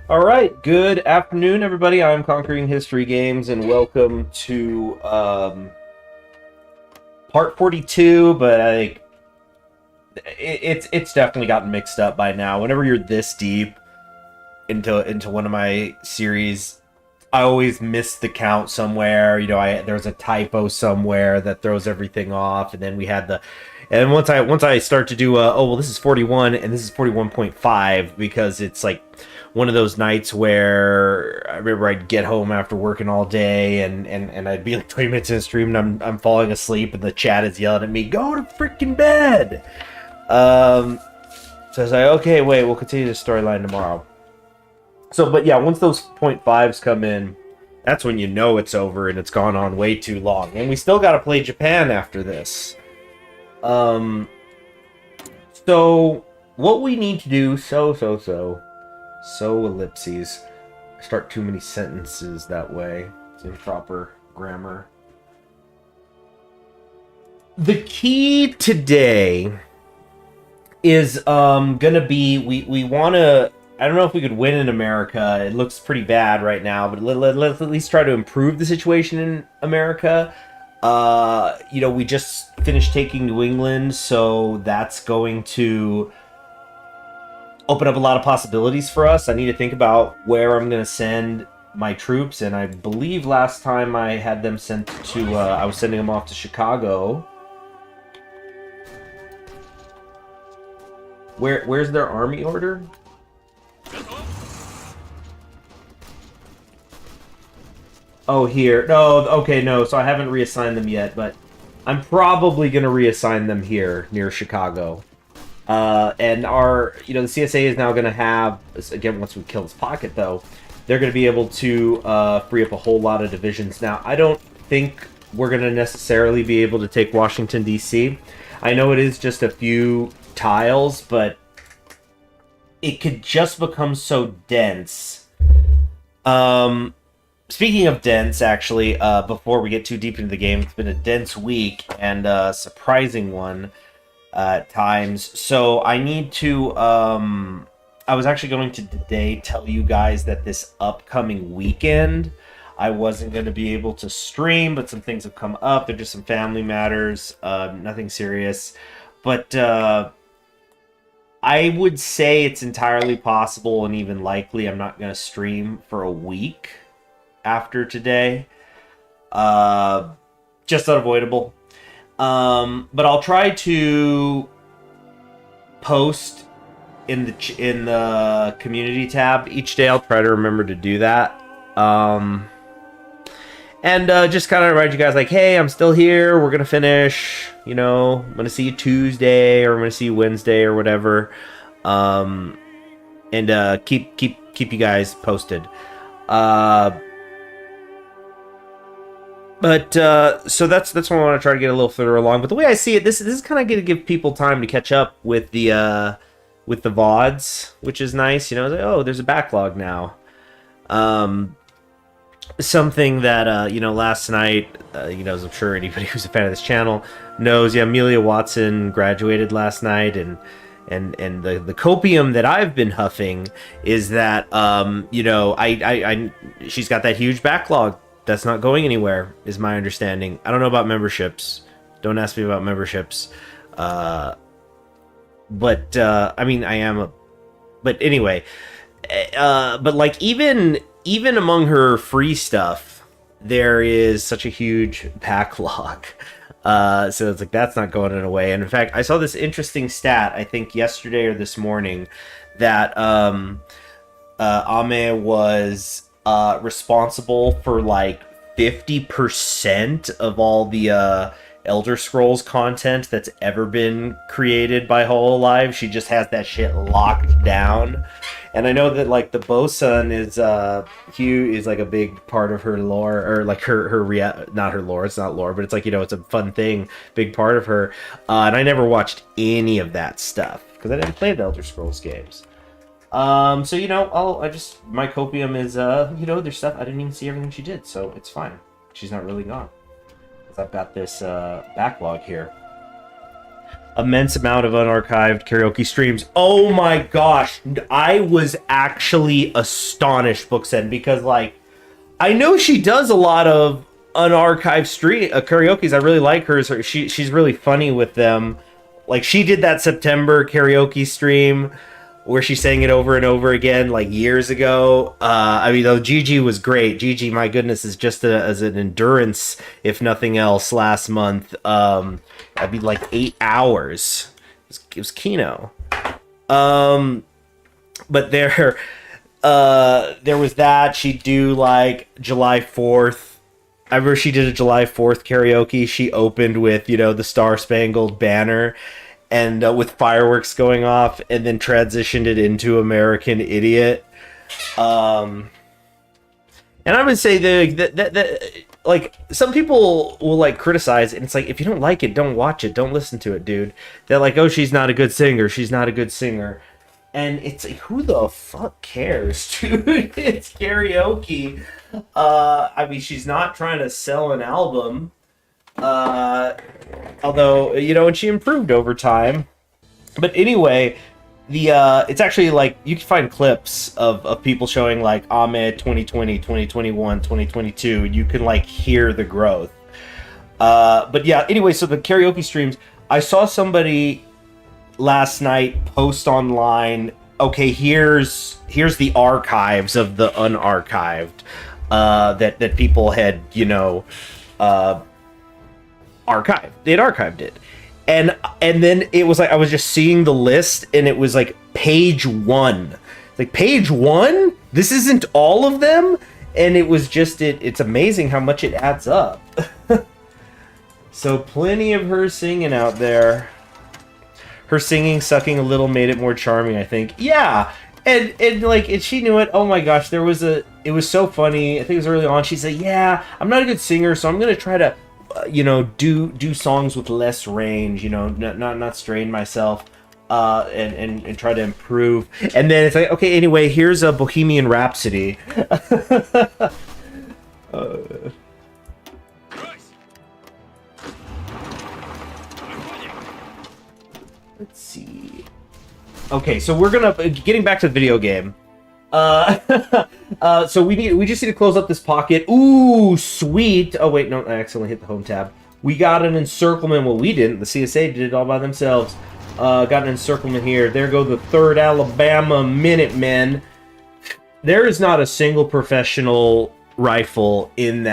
All right, good afternoon, everybody. I'm Conquering History Games, and welcome to part 42. But I think it's definitely gotten mixed up by now. Whenever you're this deep into one of my series, I always miss the count somewhere. There's a typo somewhere that throws everything off, and then we had the. And once I start to do this is 41 and this is 41.5 because it's like one of those nights where I remember I'd get home after working all day and I'd be like 20 minutes in the stream and I'm falling asleep and the chat is yelling at me, go to freaking bed. So I was like, okay, wait, we'll continue the storyline tomorrow. So, but yeah, once those 0.5s come in, that's when you know it's over and it's gone on way too long. And we still got to play Japan after this. So what we need to do, so ellipses. I start too many sentences that way. It's improper grammar. The key today is gonna be we want to. I don't know if we could win in America. It looks pretty bad right now, but let's at least try to improve the situation in America. We just finished taking New England, so that's going to open up a lot of possibilities for us. I need to think about where I'm going to send my troops, and I believe last time I had them sent to, I was sending them off to Chicago. Where's their army order? Oh, here. No, okay, no. So I haven't reassigned them yet, but I'm probably going to reassign them here near Chicago. And the CSA is now going to have, again, once we kill this pocket, though, they're going to be able to free up a whole lot of divisions. Now, I don't think we're going to necessarily be able to take Washington, D.C. I know it is just a few tiles, but it could just become so dense. Speaking of dense, actually, before we get too deep into the game, it's been a dense week and a surprising one at times. So I need to... I was actually going to today tell you guys that this upcoming weekend, I wasn't going to be able to stream, but some things have come up. They're just some family matters, nothing serious. But I would say it's entirely possible and even likely I'm not going to stream for a week after today. Just unavoidable. But I'll try to post in the community tab each day. I'll try to remember to do that. And just kind of remind you guys, like, hey, I'm still here. We're gonna finish. I'm gonna see you Tuesday, or I'm gonna see you Wednesday, or whatever. And keep you guys posted. But so that's what I want to try to get a little further along. But the way I see it, this is kind of going to give people time to catch up with the VODs, which is nice. Like, oh, there's a backlog now. Something that last night, as I'm sure anybody who's a fan of this channel knows, Amelia Watson graduated last night, and the copium that I've been huffing is that she's got that huge backlog. That's not going anywhere, is my understanding. I don't know about memberships. Don't ask me about memberships. But I mean, I am a... But anyway, but like even among her free stuff, there is such a huge backlog. So it's like, that's not going away. And in fact, I saw this interesting stat, I think yesterday or this morning, that Ame was... responsible for like 50% of all the Elder Scrolls content that's ever been created by Hololive. She just has that shit locked down. And I know that like the Bosun is Hugh is like a big part of her lore, or like not her lore, it's not lore, but it's like, it's a fun thing, big part of her. And I never watched any of that stuff because I didn't play the Elder Scrolls games. So, my copium is, there's stuff, I didn't even see everything she did, so it's fine. She's not really gone. Because I've got this, backlog here. immense amount of unarchived karaoke streams. Oh my gosh, I was actually astonished, Booksend, because like I know she does a lot of unarchived street karaoke's. I really like hers. She's really funny with them. Like she did that September karaoke stream where she sang it over and over again like years ago. I mean, though Gigi was great. Gigi, my goodness, is just as an endurance, if nothing else. Last month, I'd be like 8 hours. It was Kino. But there was that. She'd do like July 4th. I remember she did a July 4th karaoke. She opened with, you know, the Star Spangled Banner and with fireworks going off, and then transitioned it into American Idiot. And I would say that like some people will like criticize it, and it's like, if you don't like it, don't watch it, don't listen to it, dude. They're like, oh, she's not a good singer, she's not a good singer. And it's like, who the fuck cares, dude? It's karaoke. I mean, she's not trying to sell an album. Although, you know, and she improved over time. But anyway, it's actually like, you can find clips of people showing like Ahmed 2020, 2021, 2022. You can like hear the growth. But yeah, anyway, so the karaoke streams, I saw somebody last night post online, okay, here's the archives of the unarchived that people had, you know, archived. They'd archived it. And then it was like, I was just seeing the list, and it was like page 1. Like, page 1? This isn't all of them? And it was just, it's amazing how much it adds up. So plenty of her singing out there. Her singing, sucking a little made it more charming, I think. Yeah, and she knew it. Oh my gosh, it was so funny. I think it was early on. She said, "Yeah, I'm not a good singer, so I'm gonna try to, you know, do songs with less range. You know, not strain myself, and try to improve." And then it's like, okay, anyway, here's a Bohemian Rhapsody. Let's see. Okay, so we're gonna getting back to the video game. So we just need to close up this pocket. Ooh, sweet. Oh wait, no, I accidentally hit the home tab. We got an encirclement. Well, we didn't. The CSA did it all by themselves. Got an encirclement here. There go the 3rd Alabama Minutemen. There is not a single professional rifle in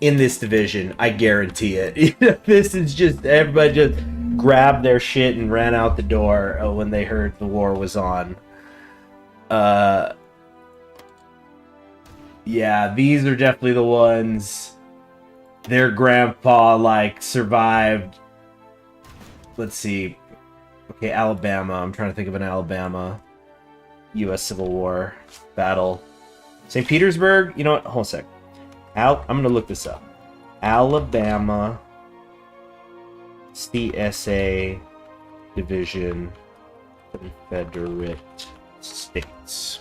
this division. I guarantee it. This is just, everybody just grabbed their shit and ran out the door when they heard the war was on. Yeah, these are definitely the ones their grandpa like survived. Let's see. Okay, Alabama. I'm trying to think of an Alabama U.S. Civil War battle. St. Petersburg. You know what? Hold on a sec. I'm gonna look this up. Alabama CSA Division, Confederate States.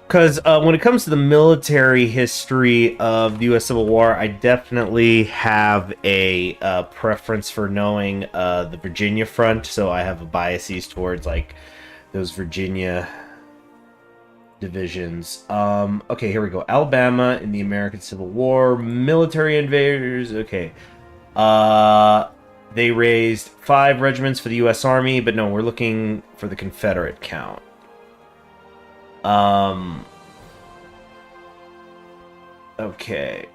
Because when it comes to the military history of the U.S. Civil War, I definitely have a preference for knowing the Virginia front, so I have a biases towards like those Virginia divisions. Okay, here we go. Alabama in the American Civil War, military invaders. Okay. They raised 5 regiments for the U.S. Army, but no, we're looking for the Confederate count. Okay.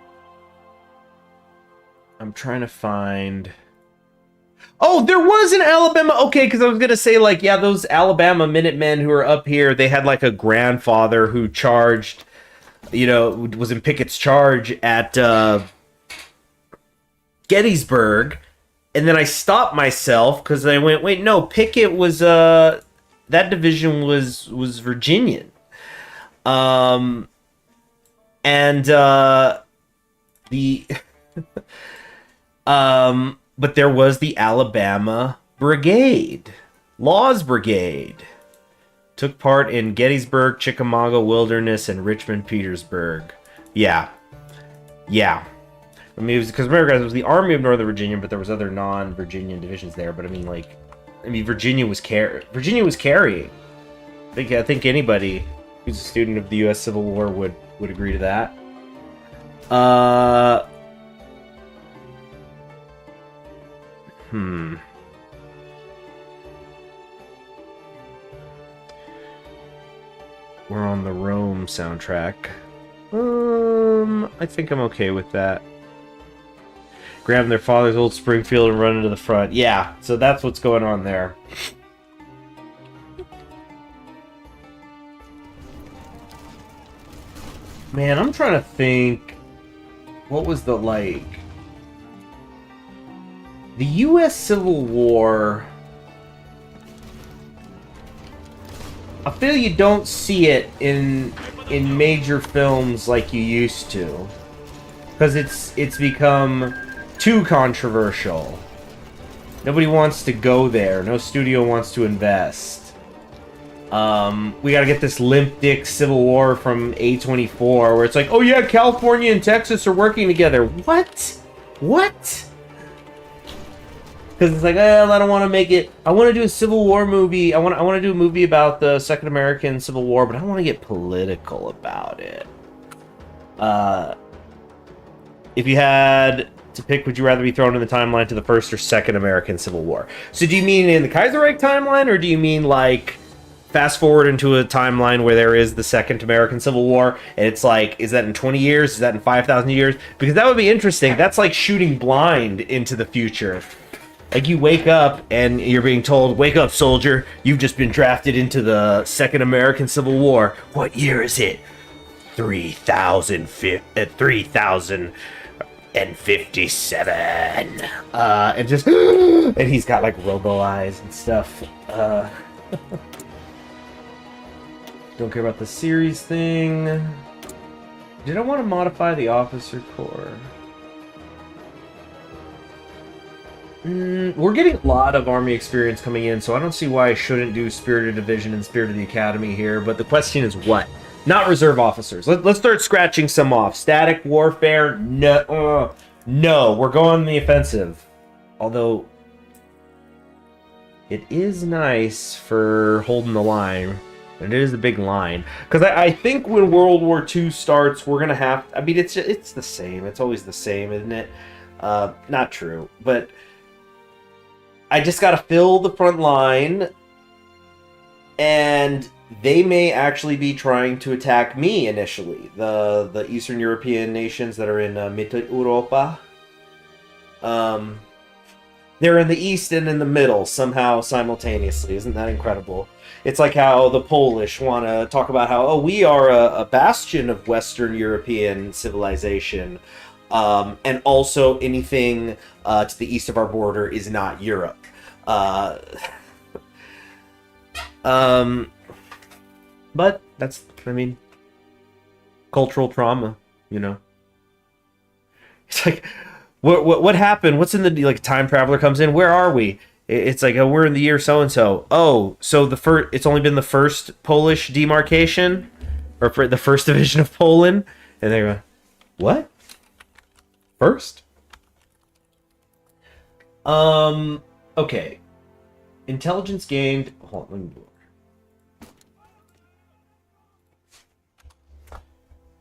I'm trying to find... Oh, there was an Alabama... Okay, because I was going to say, like, yeah, those Alabama Minutemen who are up here, they had, like, a grandfather who charged, you know, was in Pickett's charge at Gettysburg. And then I stopped myself because I went, wait, no, Pickett was, that division was Virginian. But there was the Alabama Brigade, Law's Brigade, took part in Gettysburg, Chickamauga Wilderness, and Richmond, Petersburg. Yeah. I mean, it was because remember, guys, it was the Army of Northern Virginia, but there was other non-Virginian divisions there. But I mean, like, Virginia was carrying. I think anybody who's a student of the U.S. Civil War would agree to that. We're on the Rome soundtrack. I think I'm okay with that. Grabbing their father's old Springfield and running to the front. Yeah, so that's what's going on there. Man, I'm trying to think. What was the, like... The U.S. Civil War... I feel you don't see it in major films like you used to. Because it's become too controversial. Nobody wants to go there. No studio wants to invest. We gotta get this limp dick Civil War from A24 where it's like, oh yeah, California and Texas are working together. What? What? Because it's like, I don't want to make it. I want to do a Civil War movie. I want to do a movie about the Second American Civil War, but I don't want to get political about it. If you had to pick, would you rather be thrown in the timeline to the First or Second American Civil War? So do you mean in the Kaiserreich timeline, or do you mean like fast forward into a timeline where there is the Second American Civil War, and it's like, is that in 20 years? Is that in 5,000 years? Because that would be interesting. That's like shooting blind into the future. Like, you wake up, and you're being told, wake up, soldier, you've just been drafted into the Second American Civil War. What year is it? 3057. And just, and he's got, like, robo eyes and stuff. Don't care about the series thing. Did I want to modify the officer corps? We're getting a lot of Army experience coming in, so I don't see why I shouldn't do Spirited Division and Spirit of the Academy here, but the question is what? Not reserve officers. Let's start scratching some off. Static warfare? No. No, we're going on the offensive. Although, it is nice for holding the line. And it is a big line. Because I think when World War II starts, we're going to have... I mean, it's the same. It's always the same, isn't it? Not true, but... I just gotta fill the front line, and they may actually be trying to attack me initially. The Eastern European nations that are in Mitteleuropa. They're in the east and in the middle somehow simultaneously. Isn't that incredible? It's like how the Polish want to talk about how, oh, we are a bastion of Western European civilization. And also anything to the east of our border is not Europe. But that's, I mean, cultural trauma, you know. It's like, what happened? What's in the, like, time traveler comes in? Where are we? It's like, oh, we're in the year so and so. Oh, so it's only been the first Polish demarcation, or for the first division of Poland, and they go, what? First? Okay. Intelligence gained. Hold on, let me look. What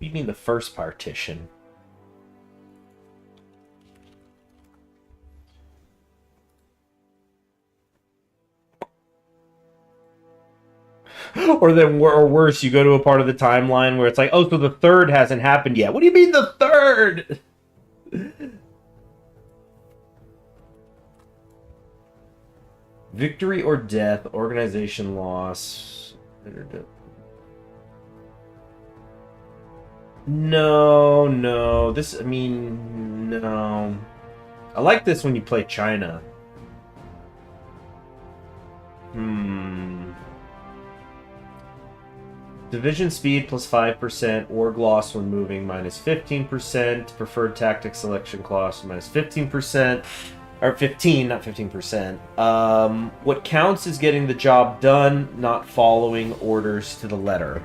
do you mean the first partition? or worse, you go to a part of the timeline where it's like, oh, so the third hasn't happened yet. What do you mean the third? Victory or death, organization loss. No. This, I mean, no. I like this when you play China. Division speed plus 5%, org loss when moving minus 15%, preferred tactic selection cost minus 15%, or 15, not 15%. What counts is getting the job done, not following orders to the letter.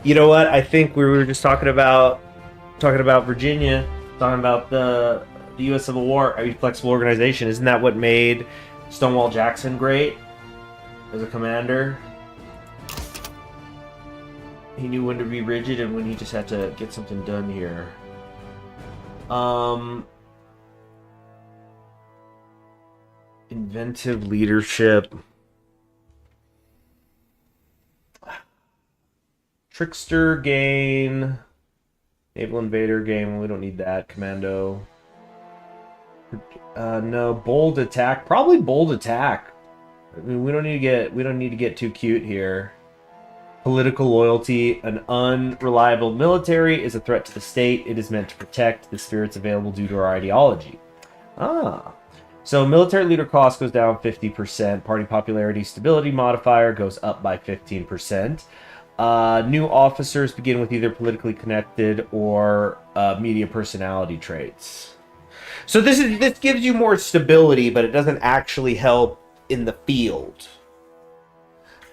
You know what? I think we were just talking about Virginia, talking about the U.S. Civil War. I mean, flexible organization. Isn't that what made Stonewall Jackson great as a commander? He knew when to be rigid and when he just had to get something done here. Inventive leadership. Trickster gain. Naval Invader game. We don't need that. Commando. No. Bold attack. Probably bold attack. I mean, we don't need to get too cute here. Political loyalty. An unreliable military is a threat to the state. It is meant to protect the spirits available due to our ideology. Ah. So military leader cost goes down 50%. Party popularity stability modifier goes up by 15%. New officers begin with either politically connected or media personality traits. So this gives you more stability, but it doesn't actually help in the field.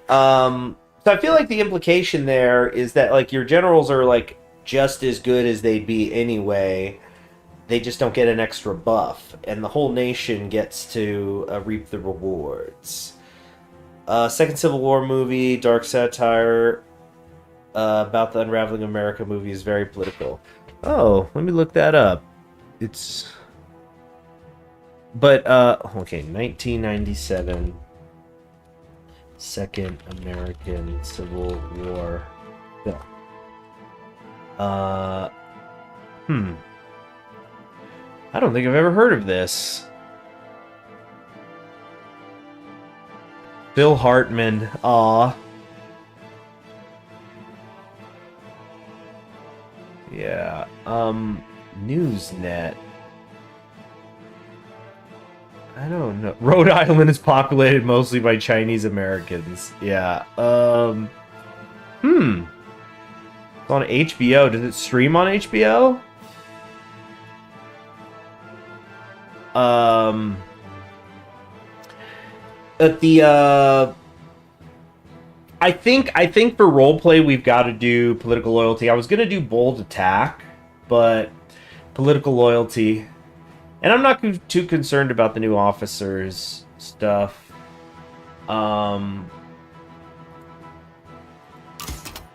So I feel like the implication there is that like your generals are like just as good as they'd be anyway. They just don't get an extra buff, and the whole nation gets to reap the rewards. Second Civil War movie, dark satire about the unraveling of America movie is very political. Oh, let me look that up. It's... But, okay, 1997. Second American Civil War film. I don't think I've ever heard of this. Bill Hartman. Aw. Yeah. Newsnet. I don't know. Rhode Island is populated mostly by Chinese Americans. Yeah. It's on HBO. Does it stream on HBO? At the I think for roleplay we've got to do political loyalty. I was gonna do bold attack, but political loyalty, and I'm not too concerned about the new officers stuff.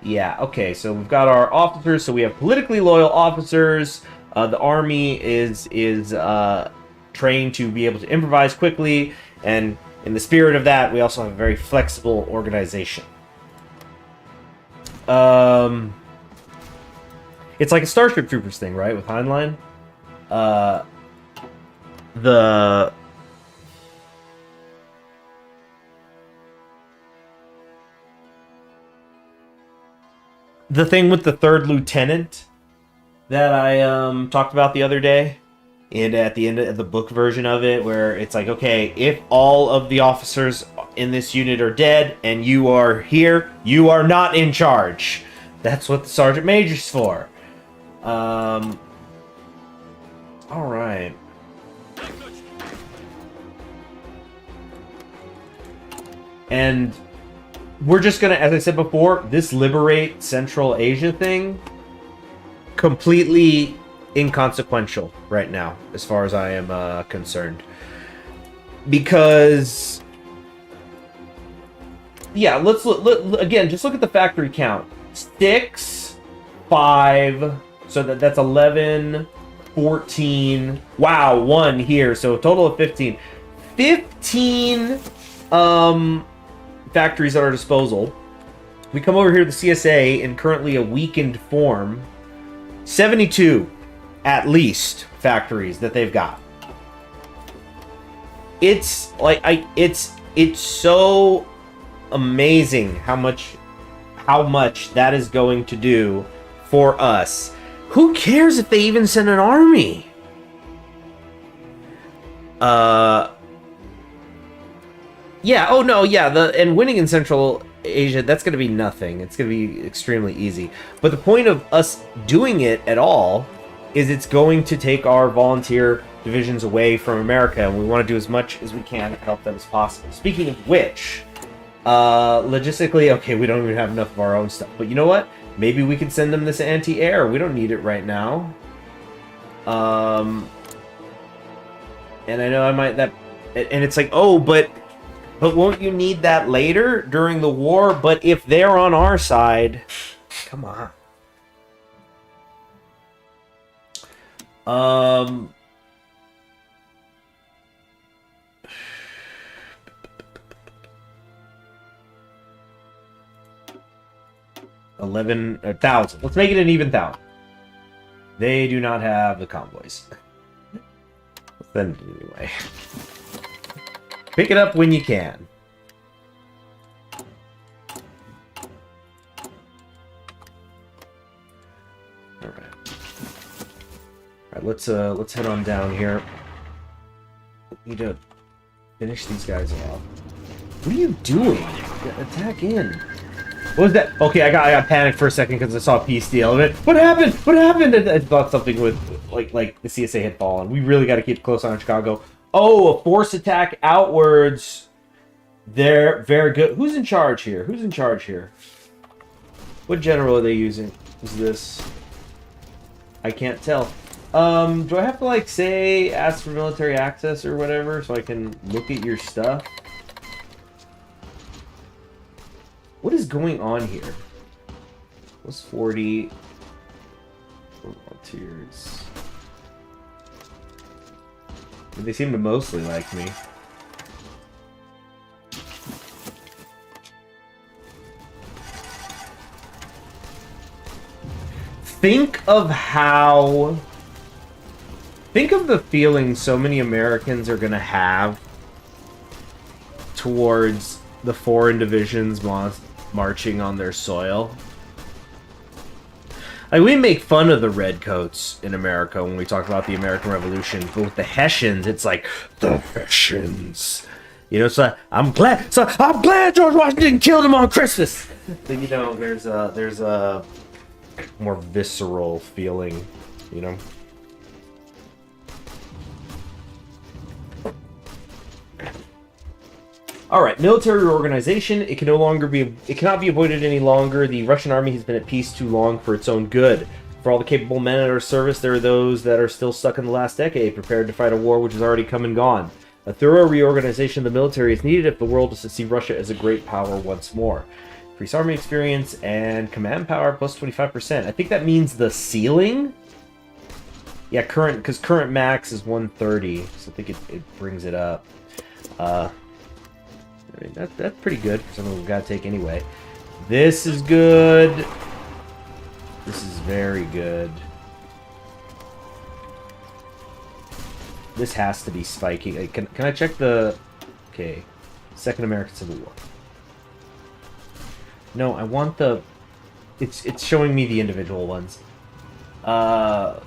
Yeah, okay, so we've got our officers. So we have politically loyal officers. The army is trained to be able to improvise quickly, and in the spirit of that, we also have a very flexible organization. It's like a Starship Troopers thing, right, with Heinlein? The thing with the third lieutenant that I talked about the other day, and at the end of the book version of it, where it's like, okay, if all of the officers in this unit are dead and you are here, you are not in charge. That's what the Sergeant Major's for. All right. And we're just gonna, as I said before, this Liberate Central Asia thing, completely inconsequential right now, as far as I am concerned. Because, yeah, let's look again. Just look at the factory count: 6, 5. So that's 11, 14. Wow, 1 here. So a total of 15. 15 factories at our disposal. We come over here to the CSA in currently a weakened form. 72, at least, factories that they've got. It's like it's so amazing how much that is going to do for us. Who cares if they even send an army? Yeah, oh no, yeah, and winning in Central Asia, that's going to be nothing. It's going to be extremely easy. But the point of us doing it at all is it's going to take our volunteer divisions away from America, and we want to do as much as we can to help them as possible. Speaking of which, logistically, okay, we don't even have enough of our own stuff. But you know what? Maybe we can send them this anti-air. We don't need it right now. And I know I might and it's like, oh, but won't you need that later during the war? But if they're on our side, come on. 11,000. Let's make it an even 1,000. They do not have the convoys. Then anyway, pick it up when you can. All right, let's head on down here. Need to finish these guys off. What are you doing? Attack in. What was that? Okay, I got panicked for a second because I saw a peace deal of it. What happened? What happened? I thought something with like the CSA had fallen. We really got to keep close on Chicago. Oh, a force attack outwards. They're very good. Who's in charge here? Who's in charge here? What general are they using? Is this? I can't tell. Do I have to like say ask for military access or whatever so I can look at your stuff? What is going on here? What's 40? Volunteers. They seem to mostly like me. Think of the feeling so many Americans are gonna have towards the foreign divisions marching on their soil. Like, we make fun of the redcoats in America when we talk about the American Revolution, but with the Hessians, it's like the Hessians. You know, so I'm glad George Washington killed him on Christmas. But, you know, there's a more visceral feeling, you know. All right, military reorganization. It cannot be avoided any longer. The Russian army has been at peace too long for its own good. For all the capable men at our service, there are those that are still stuck in the last decade, prepared to fight a war which has already come and gone. A thorough reorganization of the military is needed if the world is to see Russia as a great power once more. Increase army experience and command power plus 25%. I think that means the ceiling. Yeah, current max is 130, so I think it brings it up. I mean, that's pretty good for something we've got to take anyway. This is good. This is very good. This has to be spiking. Can I check the... Okay. Second American Civil War. No, I want the... It's showing me the individual ones. I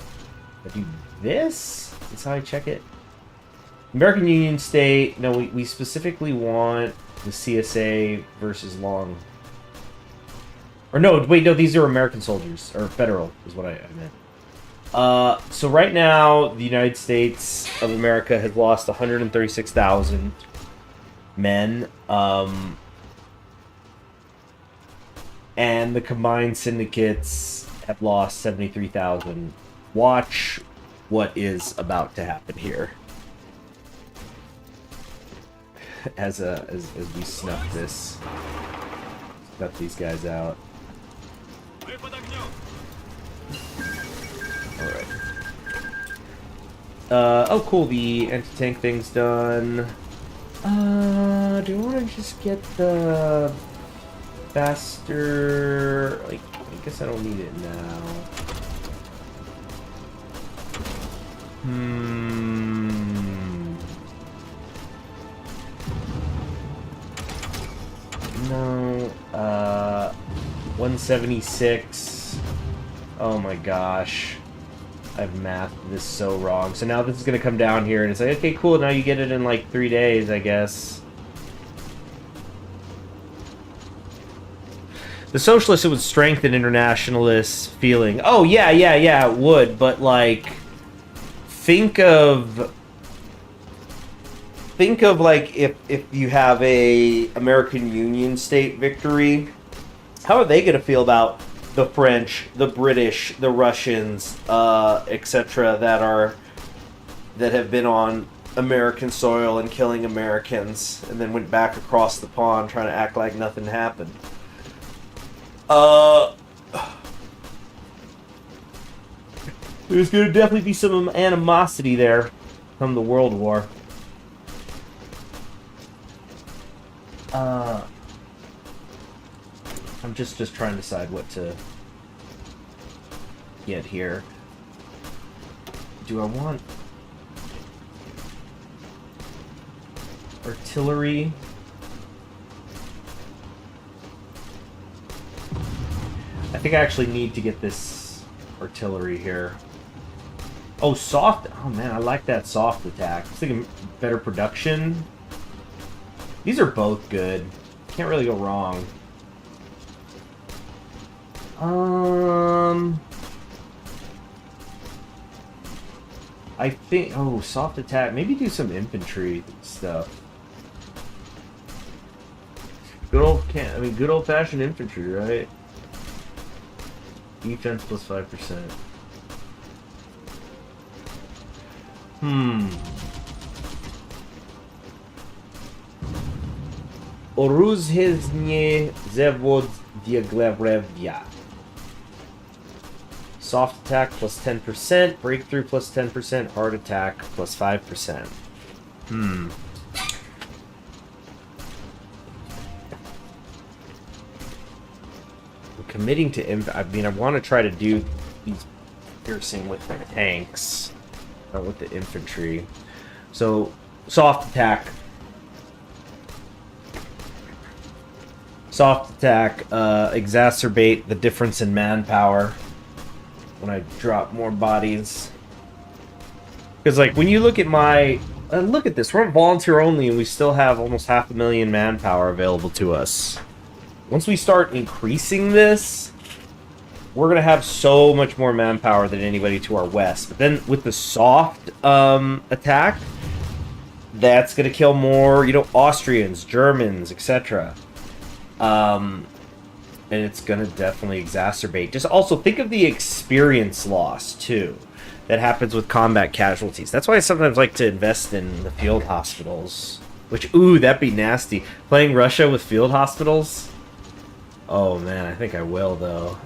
do this? That's how I check it. American Union State. No, we specifically want the CSA versus Long. Or no, wait, no, these are American soldiers. Or federal is what I meant. So right now, the United States of America has lost 136,000 men. And the combined syndicates have lost 73,000. Watch what is about to happen here. As we snuff these guys out. Alright. Oh cool, the anti-tank thing's done. Do I want to just get the faster... Like, I guess I don't need it now. No, 176. Oh my gosh. I've mathed this so wrong. So now this is going to come down here and it's like, okay, cool, now you get it in like 3 days, I guess. The socialists, it would strengthen internationalist feeling. Oh, yeah, it would, but like, think of like if you have a American Union state victory, how are they going to feel about the French, the British, the Russians, etc. that have been on American soil and killing Americans, and then went back across the pond trying to act like nothing happened. There's gonna definitely be some animosity there come the World War. I'm just trying to decide what to get here. Do I want artillery? I think I actually need to get this artillery here. Oh, soft. Oh man, I like that soft attack. I was thinking better production. These are both good. Can't really go wrong. I think, oh, soft attack. Maybe do some infantry stuff. Good old-fashioned infantry, right? Defense plus 5%. Oruzheznie Zevod Diaglevrevya. Soft attack plus 10%, breakthrough plus 10%, hard attack plus 5%. I'm committing to I mean, I want to try to do these piercing with the tanks, or with the infantry. So, soft attack. Soft attack, exacerbate the difference in manpower when I drop more bodies. Because, like, when you look at my... look at this, we're on volunteer only, and we still have almost 500,000 manpower available to us. Once we start increasing this, we're going to have so much more manpower than anybody to our west. But then, with the soft attack, that's going to kill more, you know, Austrians, Germans, etc. And it's going to definitely exacerbate. Just also think of the experience loss, too, that happens with combat casualties. That's why I sometimes like to invest in the field hospitals. Which, ooh, that'd be nasty. Playing Russia with field hospitals? Oh, man, I think I will, though.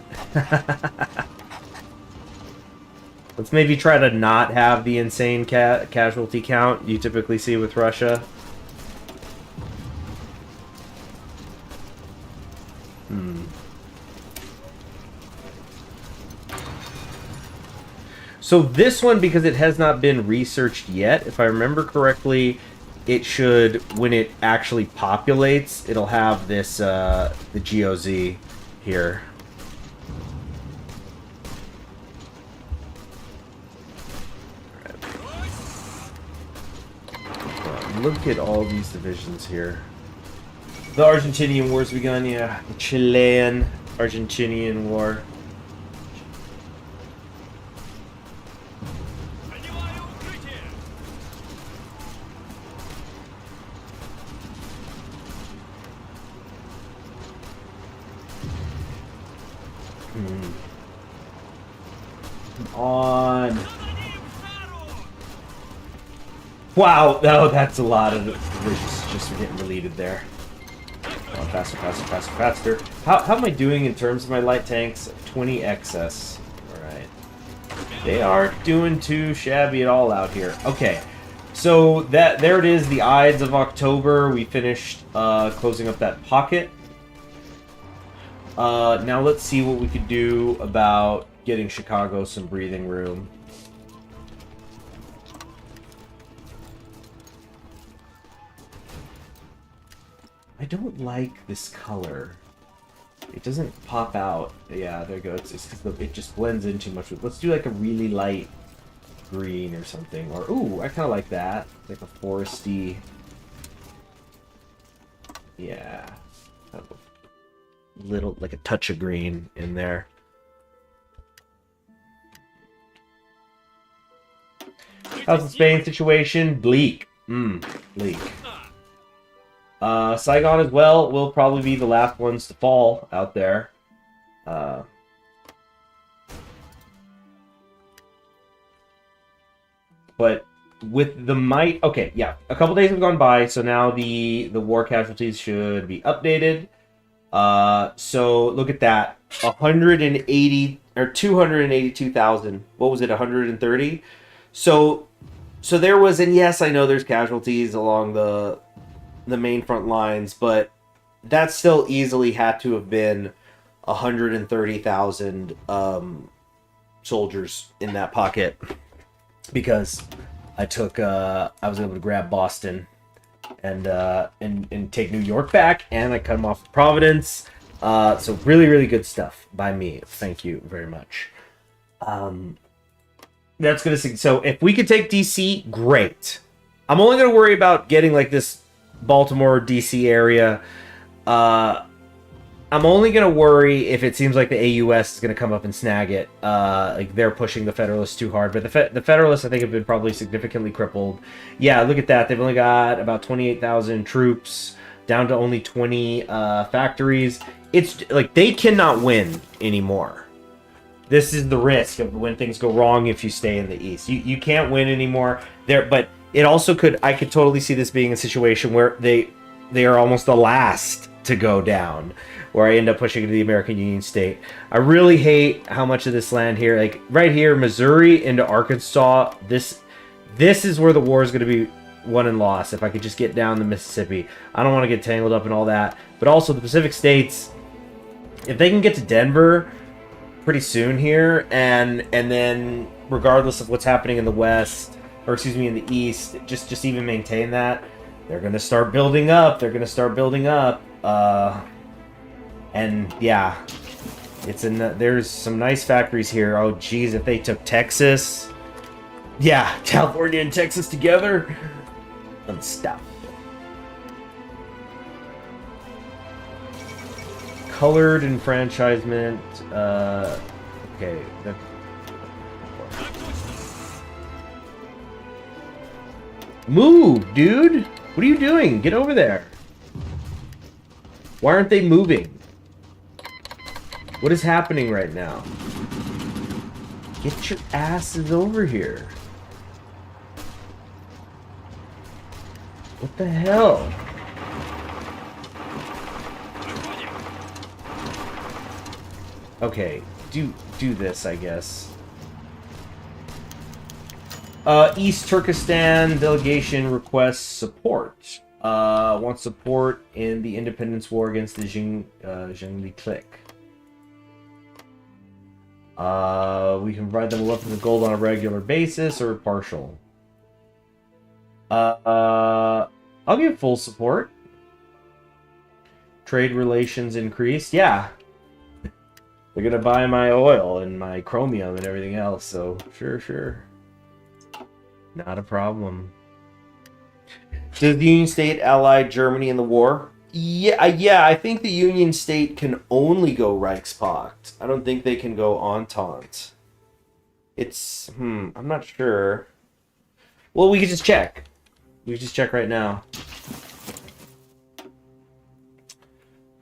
Let's maybe try to not have the insane casualty count you typically see with Russia. So this one, because it has not been researched yet, if I remember correctly, it should, when it actually populates, it'll have this, the GOZ here. Look at all these divisions here. The Argentinian War's begun, yeah. The Chilean Argentinian War. On. Wow, no, that's a lot of divisions just getting deleted there. Oh, faster, faster, faster, faster. How am I doing in terms of my light tanks? 20 excess. Alright. They aren't doing too shabby at all out here. Okay. So there it is, the Ides of October. We finished closing up that pocket. Now let's see what we could do about getting Chicago some breathing room. I don't like this color. It doesn't pop out. Yeah, there you go. It's because it just blends in too much. Let's do like a really light green or something. Or, ooh, I kind of like that. Like a foresty. Yeah. A little, like a touch of green in there. How's the Spain situation? Bleak. Bleak. Saigon as well will probably be the last ones to fall out there. But with the might, okay, yeah, a couple days have gone by, so now the war casualties should be updated. So look at that, 180 or 282,000. What was it? 130. So there was, and yes, I know there's casualties along the main front lines, but that still easily had to have been 130,000 soldiers in that pocket, because I was able to grab Boston and take New York back, and I cut them off with Providence. So really, really good stuff by me. Thank you very much. That's gonna see. So if we could take DC, great. I'm only gonna worry about getting like this Baltimore DC area. I'm only gonna worry if it seems like the AUS is gonna come up and snag it. Like they're pushing the Federalists too hard, but the Federalists I think have been probably significantly crippled. Yeah, look at that. They've only got about 28,000 troops, down to only 20 factories. It's like they cannot win anymore. This is the risk of when things go wrong if you stay in the East. You can't win anymore there, but it also I could totally see this being a situation where they are almost the last to go down, where I end up pushing into the American Union state. I really hate how much of this land here, like right here, Missouri into Arkansas, this is where the war is going to be won and lost. If I could just get down the Mississippi. I don't want to get tangled up in all that, but also the Pacific states, if they can get to Denver pretty soon here, and then regardless of what's happening in the West, or excuse me, in the East, just even maintain that, they're going to start building up. And yeah, there's some nice factories here. Oh geez, if they took Texas, yeah, California and Texas together, unstoppable. Colored enfranchisement. Okay. Move, dude! What are you doing? Get over there. Why aren't they moving? What is happening right now? Get your asses over here. What the hell? Okay, do this, I guess. East Turkestan delegation requests support. Wants support in the independence war against the Zhengli clique. We can provide them with weapons of gold on a regular basis or partial. I'll give full support. Trade relations increased. Yeah. They're gonna buy my oil and my chromium and everything else, so sure. Not a problem. Does the Union State ally Germany in the war? Yeah, I think the Union State can only go Reichspakt. I don't think they can go Entente. It's, I'm not sure. Well, we could just check. We could just check right now.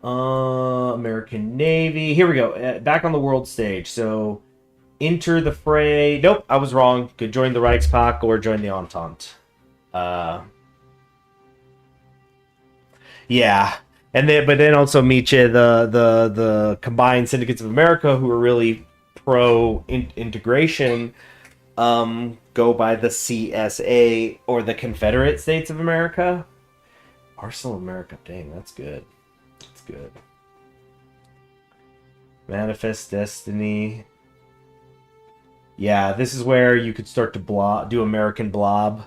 American Navy. Here we go. Back on the world stage. So, enter the fray. Nope, I was wrong. Could join the Reichspakt or join the Entente. Yeah, but then also Nietzsche, the combined syndicates of America, who are really pro integration, go by the CSA or the Confederate States of America. Arsenal of America, dang, that's good. That's good. Manifest Destiny. Yeah, this is where you could start to do American Blob.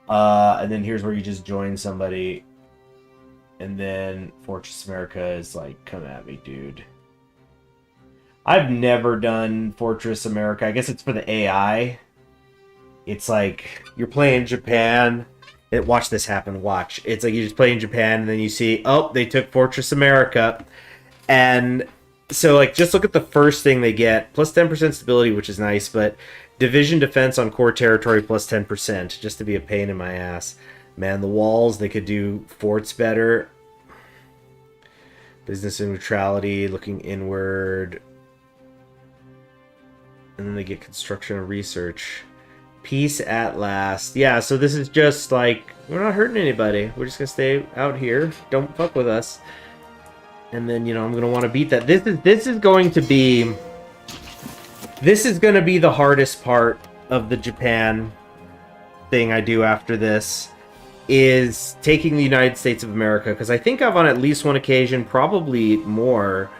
And then here's where you just join somebody. And then Fortress America is like, come at me, dude. I've never done Fortress America. I guess it's for the AI. It's like, you're playing Japan. Watch this happen, watch. It's like you just play in Japan, and then you see, oh, they took Fortress America. And so, like, just look at the first thing they get. Plus 10% stability, which is nice, but division defense on core territory plus 10%, just to be a pain in my ass. Man, the walls, they could do forts better. Business and neutrality, looking inward. And then they get construction and research. Peace at last. Yeah, so this is just like, we're not hurting anybody. We're just gonna stay out here. Don't fuck with us. And then, you know, I'm gonna want to beat that. This is going to be... This is gonna be the hardest part of the Japan thing I do after this, is taking the United States of America, because I think I've on at least one occasion, probably more,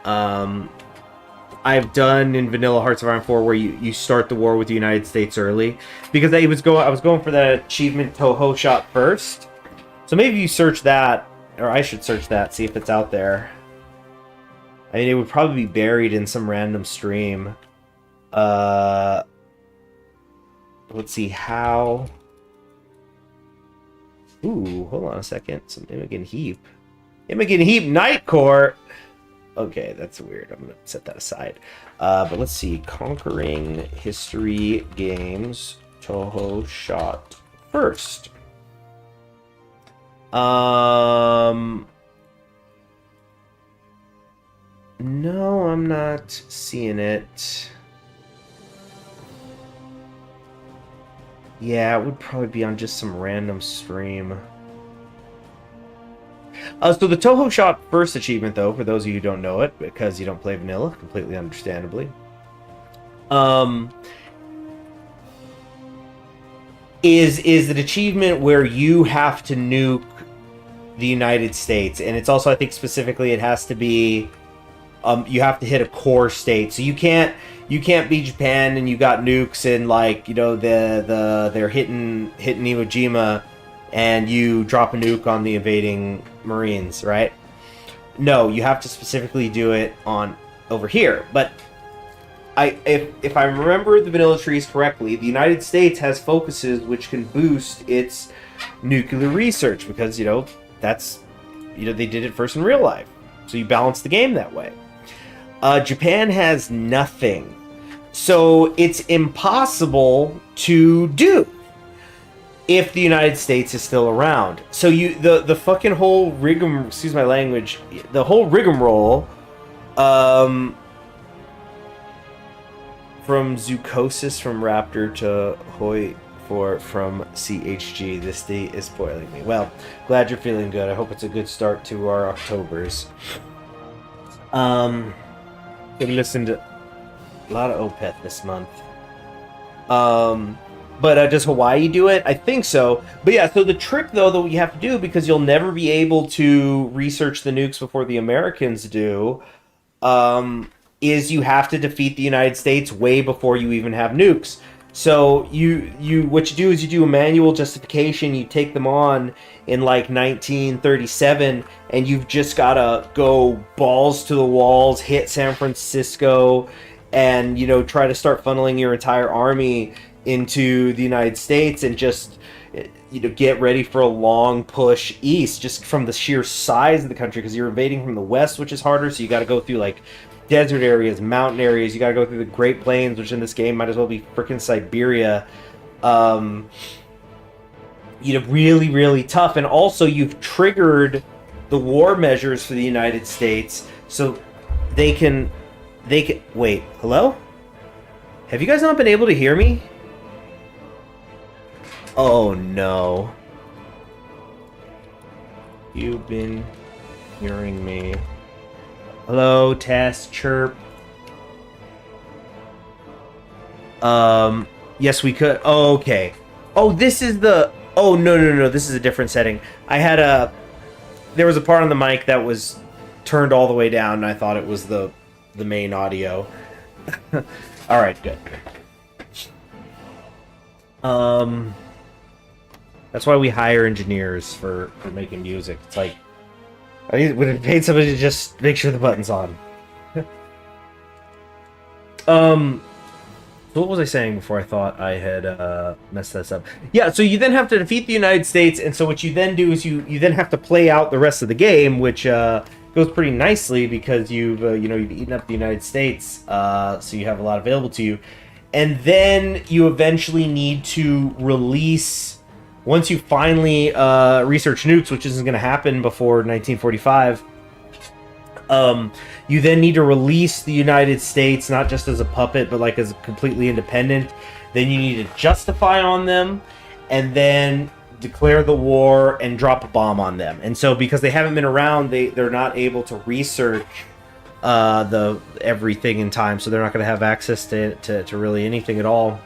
I've done in Vanilla Hearts of Iron 4 where you start the war with the United States early, because I was going for that achievement Toho shot first. So maybe you search that, or I should search that, see if it's out there. I mean, it would probably be buried in some random stream. Let's see how. Ooh, hold on a second. Some Imogen Heap. Imogen Heap Night Court. Okay, that's weird. I'm gonna set that aside. But let's see. Conquering History Games. Toho shot first. No, I'm not seeing it. Yeah, it would probably be on just some random stream. So the Toho shot first achievement, though, for those of you who don't know it, because you don't play vanilla, completely understandably, is an achievement where you have to nuke the United States, and it's also, I think specifically, it has to be, you have to hit a core state, so you can't be Japan and you got nukes and, like, you know, they're hitting Iwo Jima and you drop a nuke on the invading Marines, right? No, you have to specifically do it on over here. But if I remember the vanilla trees correctly, the United States has focuses which can boost its nuclear research, because, you know, that's, you know, they did it first in real life. So you balance the game that way. Japan has nothing. So it's impossible to do if the United States is still around. So the fucking whole excuse my language, the whole rigmarole, from Zoocosis from Raptor to Hoi from CHG, this day is spoiling me. Well, glad you're feeling good. I hope it's a good start to our Octobers. Gonna listen to a lot of Opeth this month. But does Hawaii do it? I think so. But yeah, so the trick, though, that you have to do, because you'll never be able to research the nukes before the Americans do, is you have to defeat the United States way before you even have nukes. So what you do is you do a manual justification, you take them on in like 1937, and you've just gotta go balls to the walls, hit San Francisco, and, you know, try to start funneling your entire army into the United States, and just, you know, get ready for a long push east, just from the sheer size of the country, because you're invading from the west, which is harder, so you got to go through like desert areas, mountain areas, you got to go through the Great Plains, which in this game might as well be freaking Siberia. You know, really, really tough. And also you've triggered the war measures for the United States, so they can wait, hello? Have you guys not been able to hear me? Oh no. You've been hearing me. Hello, test, chirp. Yes, we could. Oh, okay. Oh, this is the... Oh, no. This is a different setting. I had there was a part on the mic that was turned all the way down, and I thought it was the main audio. Alright, good. That's why we hire engineers for making music. It's like, I would have paid somebody to just make sure the button's on. So what was I saying before I thought I had messed this up? Yeah, so you then have to defeat the United States, and so what you then do is you then have to play out the rest of the game, which goes pretty nicely because you've you've eaten up the United States, so you have a lot available to you, and then you eventually need to release. Once you finally research nukes, which isn't going to happen before 1945, You then need to release the United States, not just as a puppet, but like as a completely independent. Then you need to justify on them, and then declare the war and drop a bomb on them. And so because they haven't been around, they're not able to research the everything in time, so they're not going to have access to really anything at all.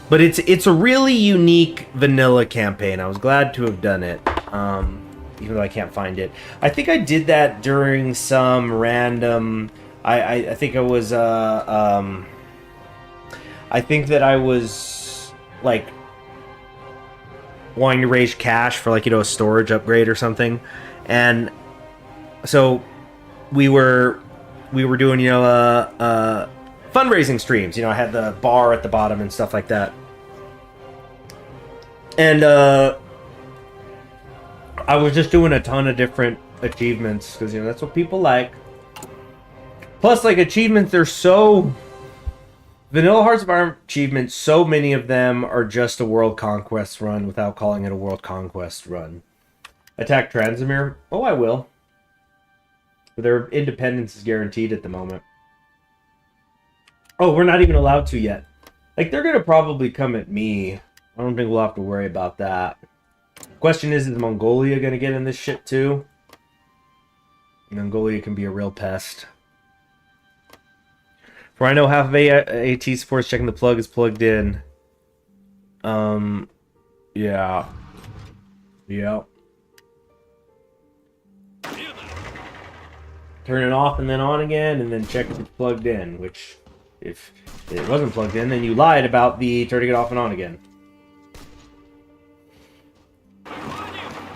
But it's a really unique vanilla campaign. I was glad to have done it, even though I can't find it. I think I did that during some random. I think I was. I think that I was like wanting to raise cash for like a storage upgrade or something, and so we were doing fundraising streams. I had the bar at the bottom and stuff like that. And I was just doing a ton of different achievements because that's what people like. Plus, like, achievements, they're so Vanilla Hearts of Iron achievements, so many of them are just a World Conquest run without calling it a World Conquest run. Attack Transamere? Oh, I will. But their independence is guaranteed at the moment. Oh, we're not even allowed to yet. Like, they're going to probably come at me. I don't think we'll have to worry about that. Question is Mongolia going to get in this shit too? Mongolia can be a real pest. For I know half of AT supports checking the plug is plugged in. Yeah. Yeah. Turn it off and then on again, and then check if it's plugged in, which, if it wasn't plugged in, then you lied about the turning it off and on again.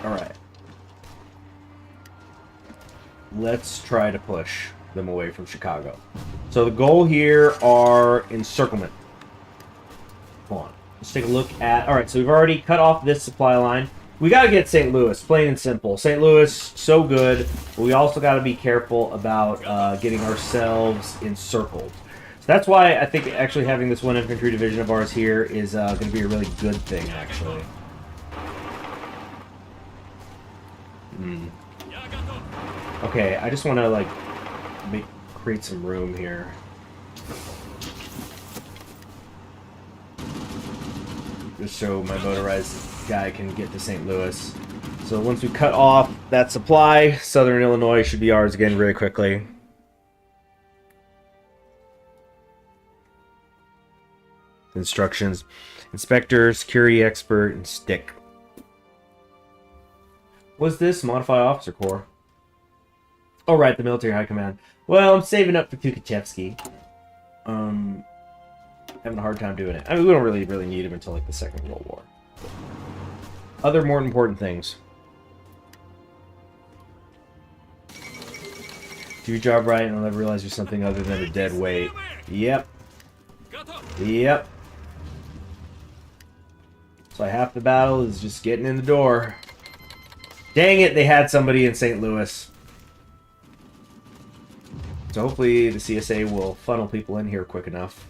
Alright. Let's try to push them away from Chicago. So the goal here are encirclement. Hold on. Let's take a look at... Alright, so we've already cut off this supply line. We gotta get St. Louis, plain and simple. St. Louis, so good. But we also gotta be careful about getting ourselves encircled. So that's why I think actually having this one infantry division of ours here is going to be a really good thing, actually. Okay, I just want to, like, create some room here. Just so my motorized guy can get to St. Louis. So once we cut off that supply, Southern Illinois should be ours again very quickly. Instructions. Inspector, security expert, and stick. Was this Modify Officer Corps? Oh, right, the Military High Command. Well, I'm saving up for Tukhachevsky. Having a hard time doing it. I mean, we don't really need him until, like, the Second World War. Other more important things. Do your job right, and I'll never realize you're something other than a dead weight. Yep. Yep. So half the battle is just getting in the door. Dang it, they had somebody in St. Louis. So hopefully the CSA will funnel people in here quick enough.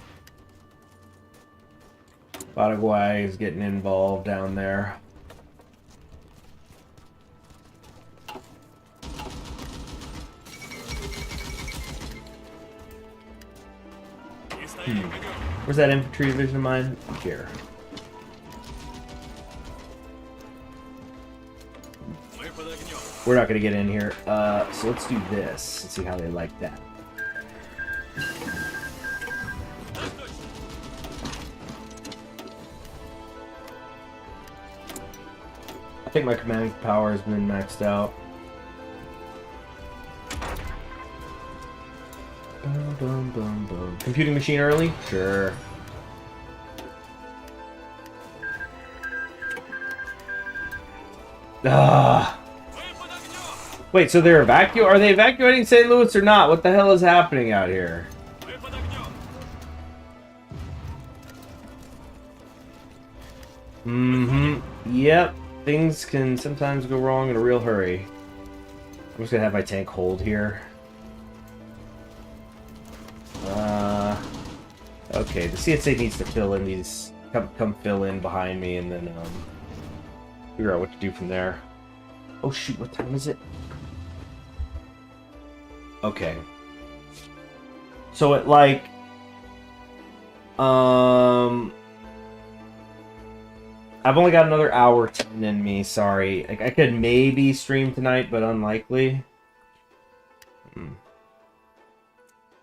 Paraguay is getting involved down there. Where's that infantry division of mine? Here. We're not going to get in here. So let's do this and see how they like that. I think my commanding power has been maxed out. Computing machine early? Sure. Ah. Wait, so they're are they evacuating St. Louis or not? What the hell is happening out here? Yep. Things can sometimes go wrong in a real hurry. I'm just gonna have my tank hold here. Okay, the CSA needs to fill in these... Come fill in behind me and then, figure out what to do from there. Oh shoot, what time is it? Okay. So it like I've only got another hour 10 in me, sorry. Like, I could maybe stream tonight, but unlikely.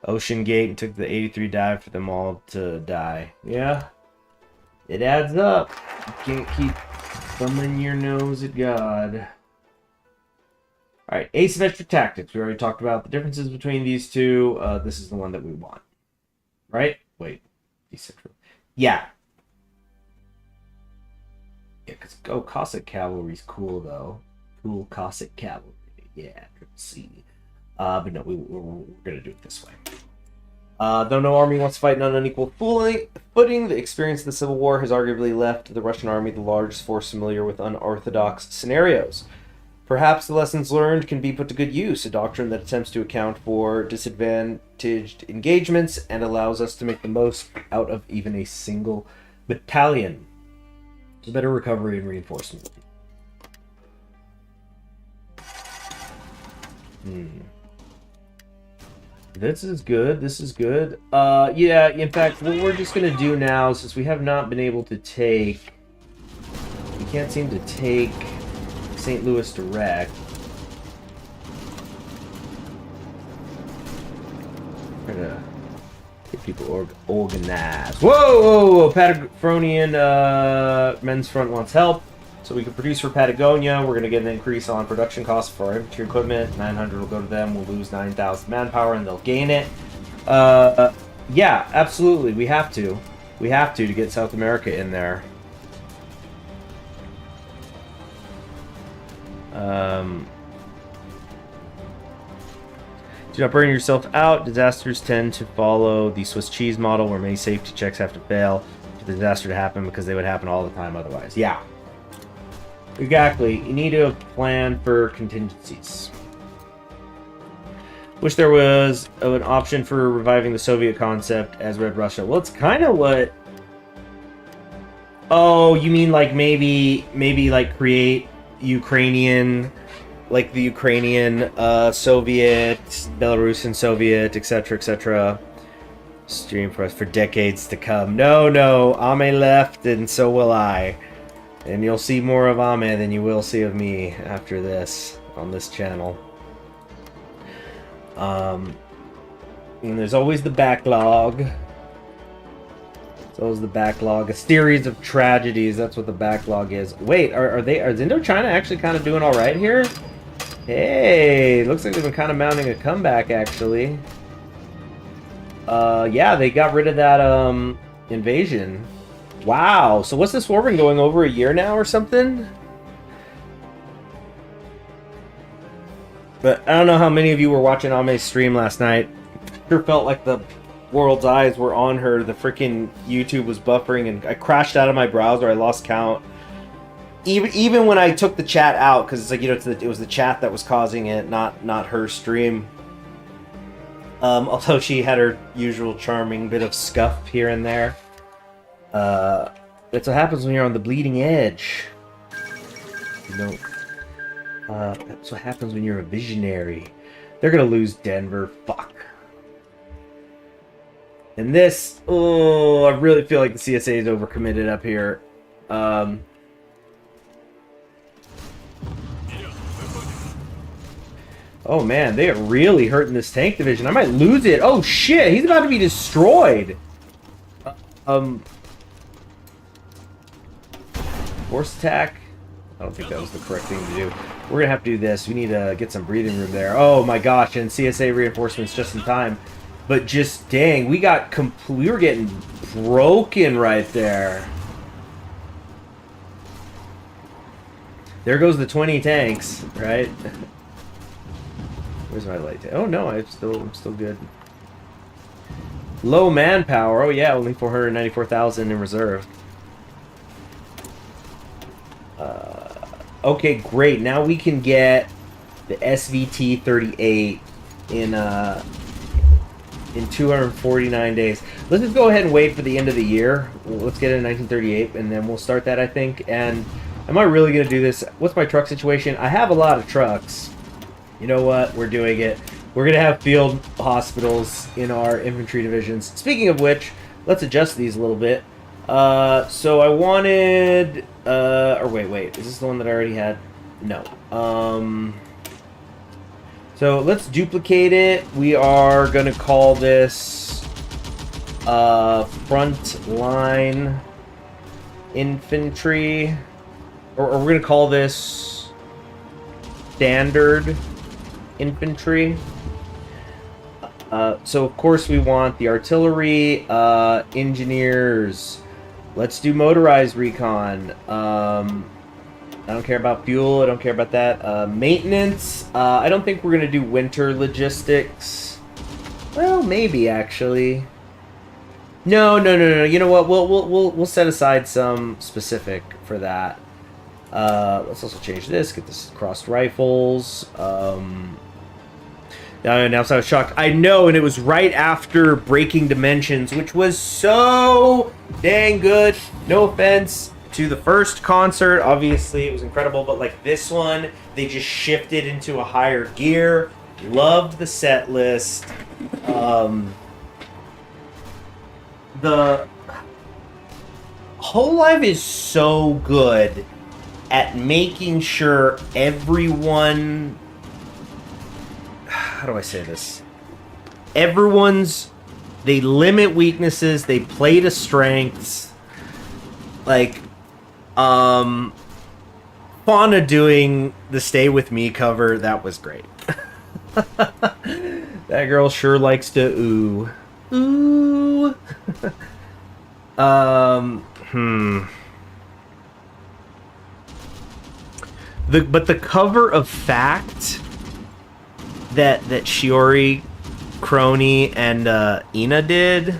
Ocean Gate and took the 83 dive for them all to die. Yeah. It adds up. You can't keep thumbing your nose at God. Alright, asymmetric tactics. We already talked about the differences between these two. This is the one that we want. Right? Wait. Decentral. Yeah. Yeah, because Cossack Cavalry's cool, though. Cool Cossack Cavalry. Yeah, C. But no, we're going to do it this way. Though no army wants to fight on unequal footing, the experience of the Civil War has arguably left the Russian army the largest force familiar with unorthodox scenarios. Perhaps the lessons learned can be put to good use, a doctrine that attempts to account for disadvantaged engagements and allows us to make the most out of even a single battalion. It's a better recovery and reinforcement. This is good. This is good. Yeah, in fact, what we're just going to do now, since we have not been able to take... We can't seem to take St. Louis direct. We're going to get people organized. Whoa! Patagonian Men's Front wants help. So we can produce for Patagonia. We're going to get an increase on production costs for our infantry equipment. 900 will go to them. We'll lose 9,000 manpower, and they'll gain it. Yeah, absolutely. We have to. We have to get South America in there. Do not burn yourself out. Disasters tend to follow the Swiss cheese model, where many safety checks have to fail for the disaster to happen because they would happen all the time otherwise. Yeah. Exactly. You need to plan for contingencies. Wish there was an option for reviving the Soviet concept as Red Russia. Well, it's kind of what... Oh, you mean like maybe like create Ukrainian... Like the Ukrainian, Soviet, Belarusian Soviet, etc., etc. Stream for us for decades to come. No, Ame left, and so will I. And you'll see more of Ame than you will see of me after this on this channel. And there's always the backlog. There's always the backlog. A series of tragedies. That's what the backlog is. Wait, is Indochina actually kind of doing all right here? Hey, looks like they've been kind of mounting a comeback, actually. Yeah, they got rid of that invasion. Wow, so what's this war been going over a year now or something? But I don't know how many of you were watching Ame's stream last night. Sure felt like the world's eyes were on her. The freaking YouTube was buffering and I crashed out of my browser. I lost count. Even when I took the chat out, because it's like, you know, it was the chat that was causing it, not her stream. Although she had her usual charming bit of scuff here and there. That's what happens when you're on the bleeding edge. You know, that's what happens when you're a visionary. They're gonna lose Denver. Fuck. And this, oh, I really feel like the CSA is overcommitted up here. Oh man, they are really hurting this tank division. I might lose it. Oh shit, he's about to be destroyed. Force attack. I don't think that was the correct thing to do. We're gonna have to do this. We need to get some breathing room there. Oh my gosh, and CSA reinforcements just in time. But just dang, we were getting broken right there. There goes the 20 tanks, right? Where's my light? Oh no, I'm still good. Low manpower. Oh yeah, only 494,000 in reserve. Okay, great. Now we can get the SVT-38 in 249 days. Let's just go ahead and wait for the end of the year. Let's get it in 1938, and then we'll start that, I think. And am I really going to do this? What's my truck situation? I have a lot of trucks. You know what? We're doing it. We're gonna have field hospitals in our infantry divisions. Speaking of which, let's adjust these a little bit. So I wanted, or wait, is this the one that I already had? No. So let's duplicate it. We are gonna call this front line infantry, or we're gonna call this standard infantry. So of course we want the artillery, engineers. Let's do motorized recon. I don't care about fuel. I don't care about that. Maintenance. I don't think we're gonna do winter logistics. Well, maybe actually. No. You know what? We'll set aside some specific for that. Let's also change this. Get this crossed rifles. Now, so I was shocked. I know, and it was right after Breaking Dimensions, which was so dang good. No offense to the first concert. Obviously, it was incredible, but like this one, they just shifted into a higher gear. Loved the set list. The Whole Live is so good at making sure everyone... How do I say this? They limit weaknesses, they play to strengths. Like, Fauna doing the Stay With Me cover, that was great. That girl sure likes to ooh. Ooh. But the cover of Fact that Shiori, Crony, and Ina did.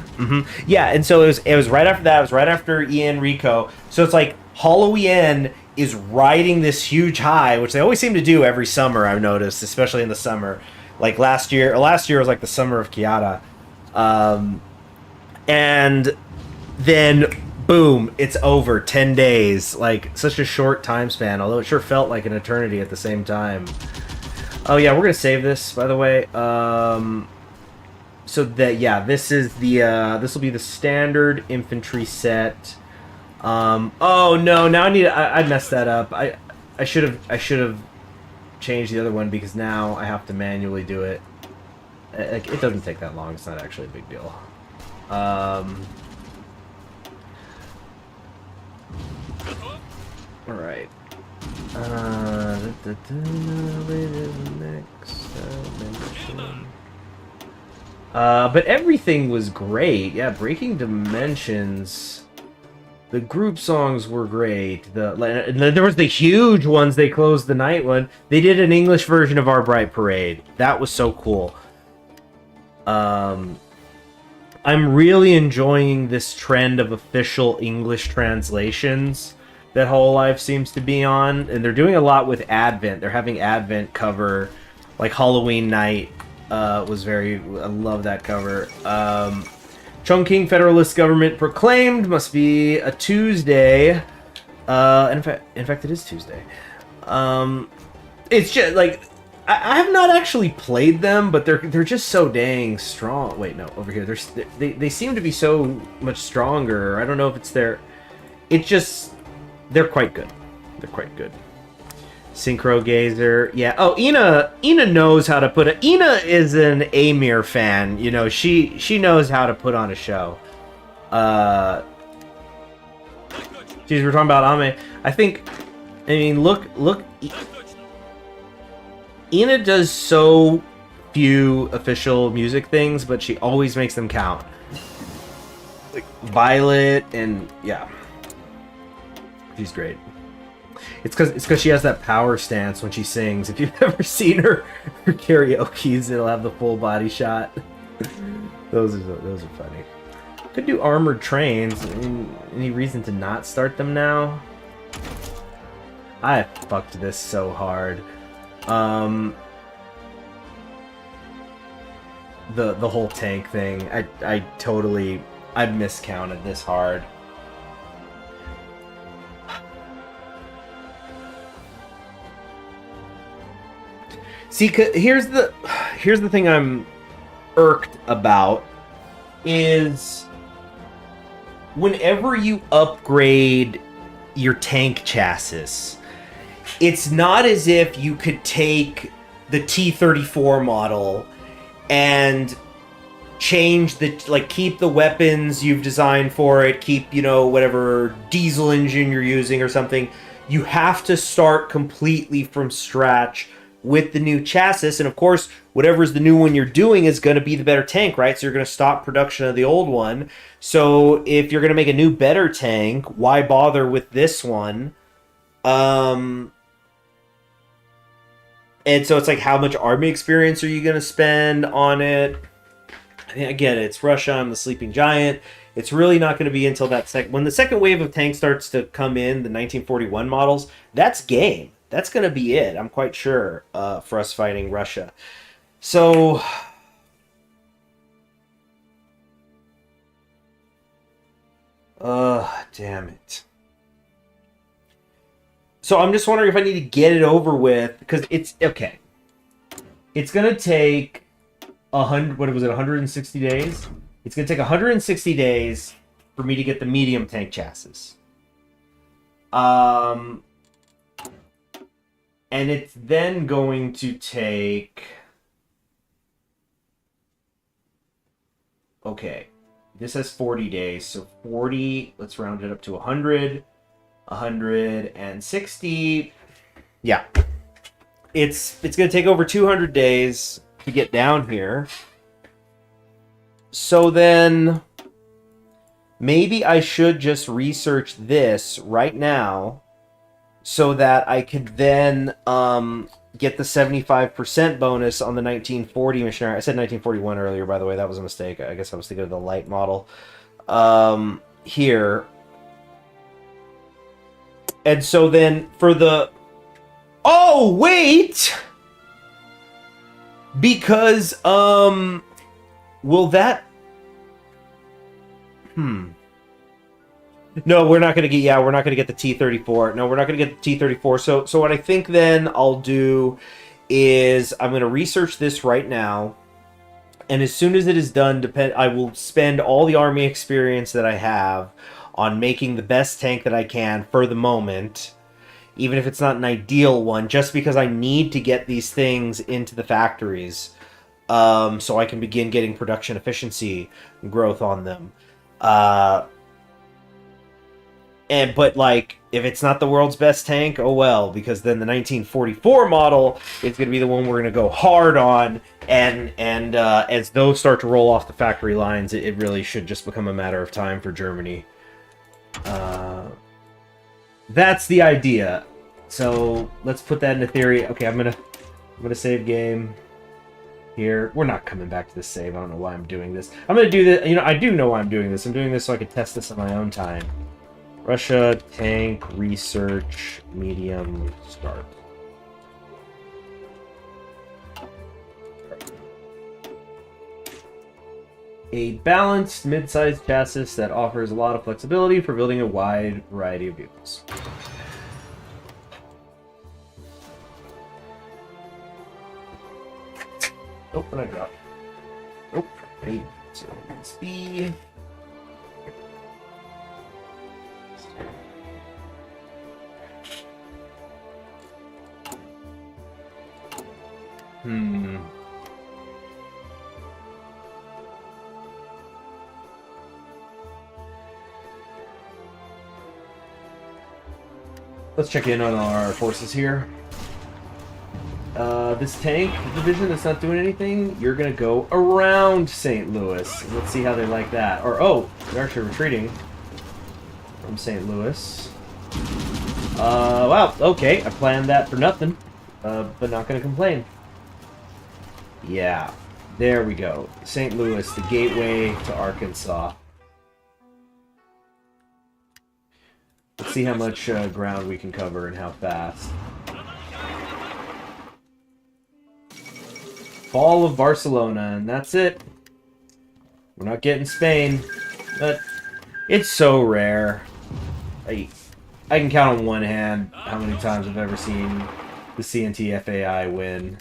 Yeah, and so it was right after that. It was right after Ian Rico. So it's like Halloween is riding this huge high, which they always seem to do every summer. I've noticed, especially in the summer. Like last year was like the summer of Kiara, and then boom, it's over. 10 days, like such a short time span. Although it sure felt like an eternity at the same time. Oh yeah, we're gonna save this, by the way. So that, yeah, this is the this will be the standard infantry set. Oh no, now I messed that up. I should have changed the other one, because now I have to manually do it. It doesn't take that long. It's not actually a big deal. All right. But everything was great. Yeah, Breaking Dimensions. The group songs were great. There was the huge ones. They closed the night one. They did an English version of Our Bright Parade. That was so cool. I'm really enjoying this trend of official English translations that Whole Life seems to be on, and they're doing a lot with Advent. They're having Advent cover, like Halloween Night was very... I love that cover. Chongqing Federalist Government proclaimed must be a Tuesday. In fact, it is Tuesday. It's just like I have not actually played them, but they're just so dang strong. Wait, no, over here. They seem to be so much stronger. I don't know if it's their... It's just... They're quite good. They're quite good. Synchro Gazer. Yeah. Oh, Ina knows how to put it. Ina is an Amir fan. You know, she knows how to put on a show. Geez, we're talking about Ame. I mean, look. Ina does so few official music things, but she always makes them count. Like Violet, and yeah. She's great. It's because she has that power stance when she sings. If you've ever seen her karaoke's, it'll have the full body shot. Those are funny. Could do armored trains. Any reason to not start them now? I fucked this so hard. The whole tank thing. I miscounted this hard. See, here's here's the thing I'm irked about is whenever you upgrade your tank chassis, it's not as if you could take the T-34 model and change the, like, keep the weapons you've designed for it, keep, you know, whatever diesel engine you're using or something. You have to start completely from scratch with the new chassis, and of course, whatever's the new one you're doing is going to be the better tank, right? So you're going to stop production of the old one. So if you're going to make a new better tank, why bother with this one? And so it's like, how much army experience are you going to spend on it? I get it. It's Russia. I'm the sleeping giant. It's really not going to be until that when the second wave of tanks starts to come in, the 1941 models, that's game. That's going to be it, I'm quite sure, for us fighting Russia. So, damn it. So I'm just wondering if I need to get it over with, because it's, okay. It's going to take 160 days? It's going to take 160 days for me to get the medium tank chassis. And it's then going to take... Okay, this has 40 days, so 40, let's round it up to 100, 160. Yeah. It's going to take over 200 days to get down here. So then maybe I should just research this right now so that I could then get the 75% bonus on the 1940 missionary. I said 1941 earlier, by the way. That was a mistake. I guess I was thinking of the light model here. And so then for the... Oh, wait! Because, will that... No, we're not going to get... Yeah, we're not going to get the T-34. No, we're not going to get the T-34. So what I think then I'll do is I'm going to research this right now. And as soon as it is done, I will spend all the army experience that I have on making the best tank that I can for the moment. Even if it's not an ideal one, just because I need to get these things into the factories so I can begin getting production efficiency growth on them. But like, if it's not the world's best tank, oh well, because then the 1944 model is going to be the one we're going to go hard on, and as those start to roll off the factory lines, it really should just become a matter of time for Germany. That's the idea. So let's put that into theory. Okay, I'm gonna save game here. We're not coming back to this save. I don't know why I'm doing this. I'm gonna do this. You know, I do know why I'm doing this. I'm doing this so I can test this on my own time. Russia tank research medium start. A balanced mid-sized chassis that offers a lot of flexibility for building a wide variety of vehicles. Oh, what did I drop? Oh, wait. So it's B. Let's check in on our forces here. This tank division that's not doing anything, you're gonna go around St. Louis. Let's see how they like that. Or, oh, they're actually retreating from St. Louis. Wow, okay, I planned that for nothing, but not gonna complain. Yeah, there we go. St. Louis, the gateway to Arkansas. Let's see how much ground we can cover and how fast. Fall of Barcelona, and that's it. We're not getting Spain, but it's so rare. I can count on one hand how many times I've ever seen the CNT FAI win.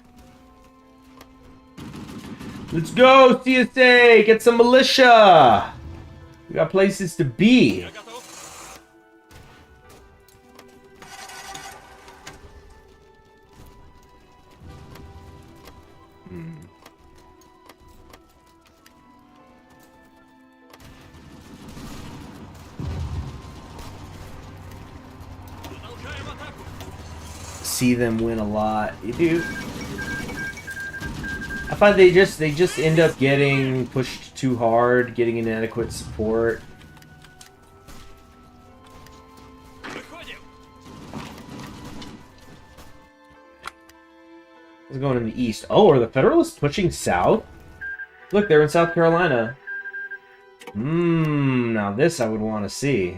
Let's go, CSA! Get some militia! We got places to be. See them win a lot. You do. I find they just end up getting pushed too hard, getting inadequate support. It's going in the east. Oh, are the Federalists pushing south? Look, they're in South Carolina. Now this I would want to see.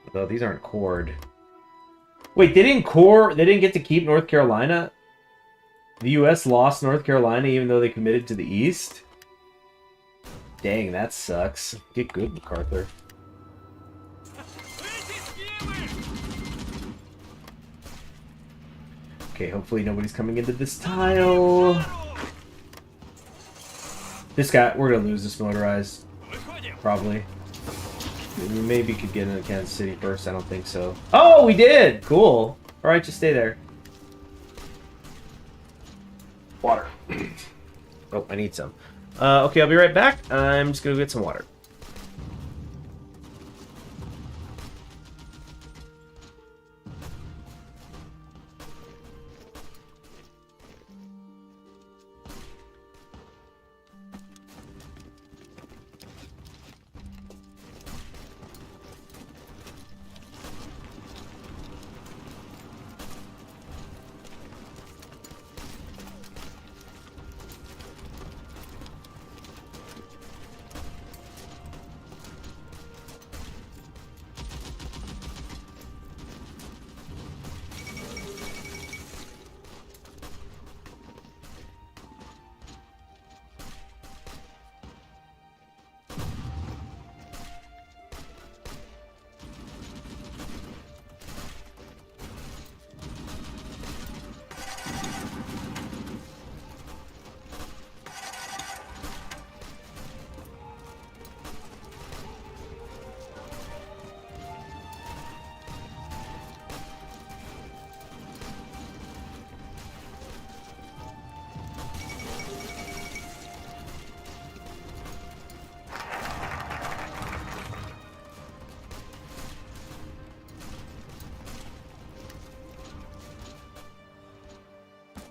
Although these aren't cored. Wait, they didn't get to keep North Carolina? The U.S. lost North Carolina even though they committed to the east? Dang, that sucks. Get good, MacArthur. Okay, hopefully nobody's coming into this tile. This guy, we're gonna lose this motorized. Probably. We maybe could get into Kansas City first, I don't think so. Oh, we did! Cool. Alright, just stay there. Water. Oh, I need some. Okay, I'll be right back. I'm just gonna get some water.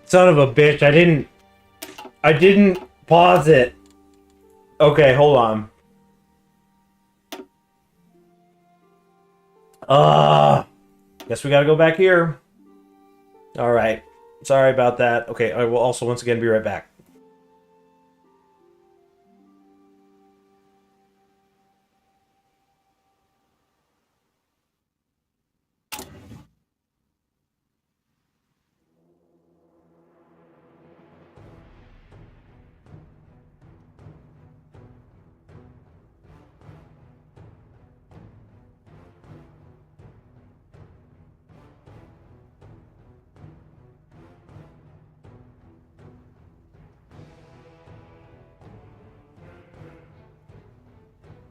Son of a bitch, I didn't pause it. Okay, hold on. Guess we gotta go back here. Alright. Sorry about that. Okay, I will also once again be right back.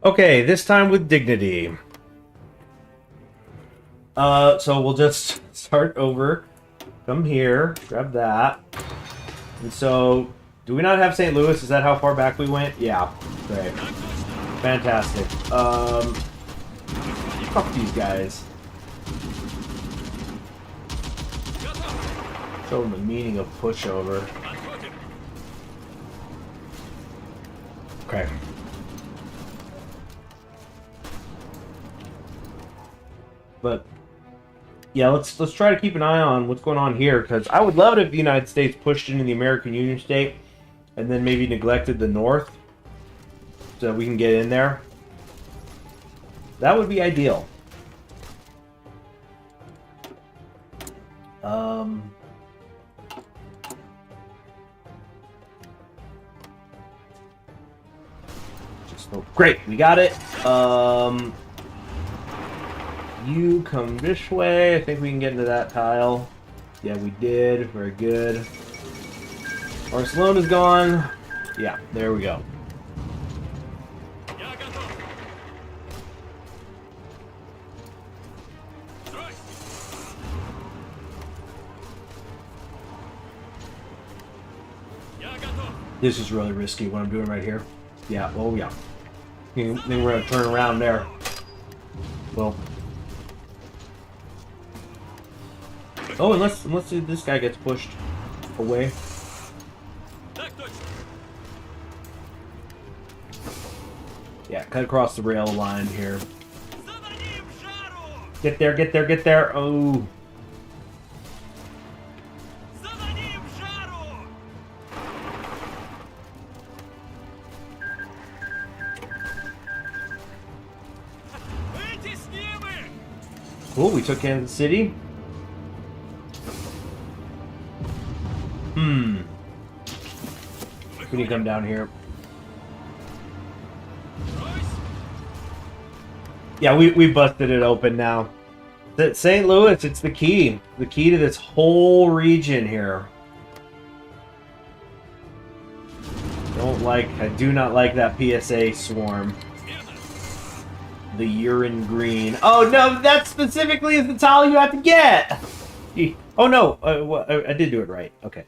Okay, this time with dignity. So we'll just start over. Come here, grab that. And so, do we not have St. Louis? Is that how far back we went? Yeah, great. Fantastic. Fuck these guys. Show them the meaning of pushover. Okay. But yeah, let's try to keep an eye on what's going on here, because I would love it if the United States pushed into the American Union state and then maybe neglected the North so we can get in there. That would be ideal. Great, we got it. You come this way. I think we can get into that tile. Yeah, we did. Very good. Barcelona's gone. Yeah, there we go. This is really risky, what I'm doing right here. Yeah, oh yeah. Then we're gonna turn around there. Well. Oh, unless this guy gets pushed away. Yeah, cut across the rail line here. Get there, get there, get there. Oh. Cool, we took Kansas City. We need to come down here. Yeah, we busted it open now. St. Louis, it's the key. The key to this whole region here. I do not like that PSA swarm. The urine green. Oh no, that specifically is the tile you have to get! Oh no, I did do it right. Okay.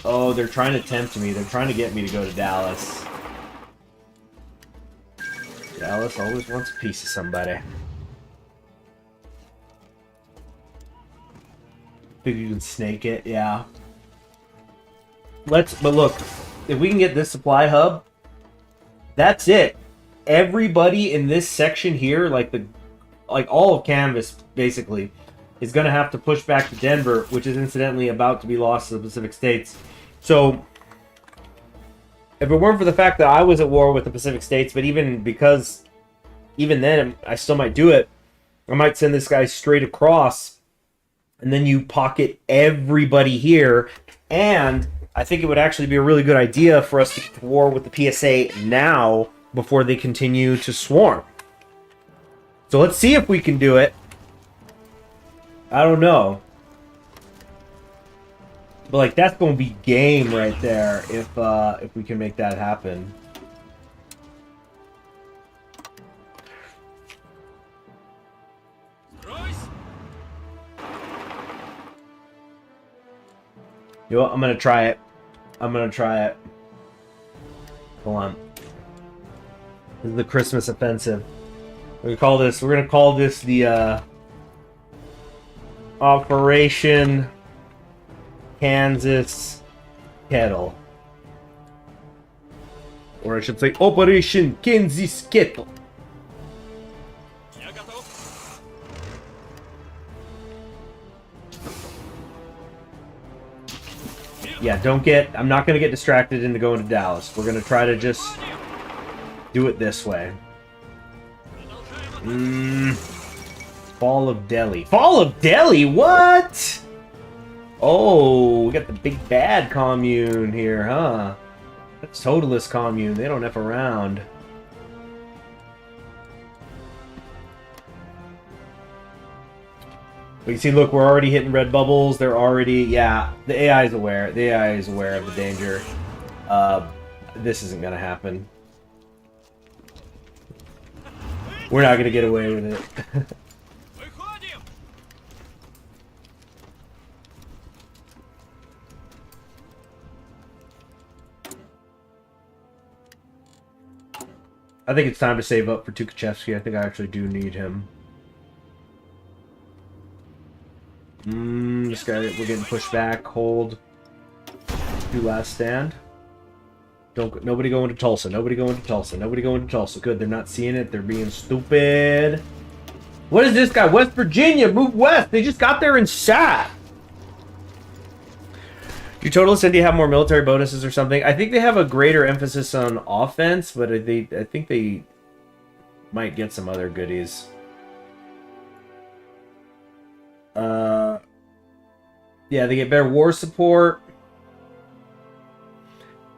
Oh, they're trying to tempt me. They're trying to get me to go to Dallas. Dallas always wants a piece of somebody. Think you can snake it? Yeah. But look, if we can get this supply hub, that's it. Everybody in this section here, like all of Canvas, basically, is going to have to push back to Denver, which is incidentally about to be lost to the Pacific States. So, if it weren't for the fact that I was at war with the Pacific States, but even then, I still might do it, I might send this guy straight across, and then you pocket everybody here, and I think it would actually be a really good idea for us to get to war with the PSA now, before they continue to swarm. So let's see if we can do it. I don't know. But like that's going to be game right there if we can make that happen. You know what? I'm going to try it. I'm going to try it. Hold on. This is the Christmas offensive. We're going to call this the Operation Kansas Kettle. Or I should say Operation Kansas Kettle. Yeah, I'm not going to get distracted into going to Dallas. We're going to try to just do it this way. Fall of Delhi. Fall of Delhi? What? Oh, we got the big bad commune here, huh? That's Totalist commune. They don't F around. But you see, look, we're already hitting red bubbles. They're already, yeah, the AI is aware. The AI is aware of the danger. This isn't going to happen. We're not going to get away with it. I think it's time to save up for Tukhachevsky. I think I actually do need him. This guy, we're getting pushed back. Hold. Do last stand. Nobody go into Tulsa. Nobody go into Tulsa. Nobody go into Tulsa. Good, they're not seeing it. They're being stupid. What is this guy? West Virginia, move west. They just got there and sat. Do Totalists India have more military bonuses or something? I think they have a greater emphasis on offense, but I think they might get some other goodies. Yeah, they get better war support.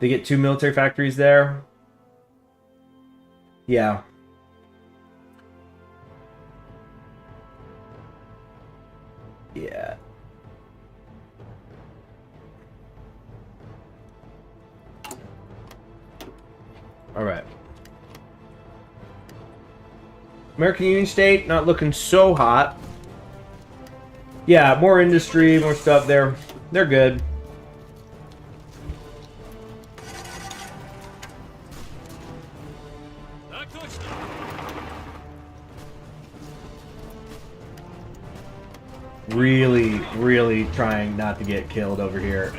They get 2 military factories there. Yeah. Yeah. Alright. American Union State, not looking so hot. Yeah, more industry, more stuff there. They're good. Really trying not to get killed over here.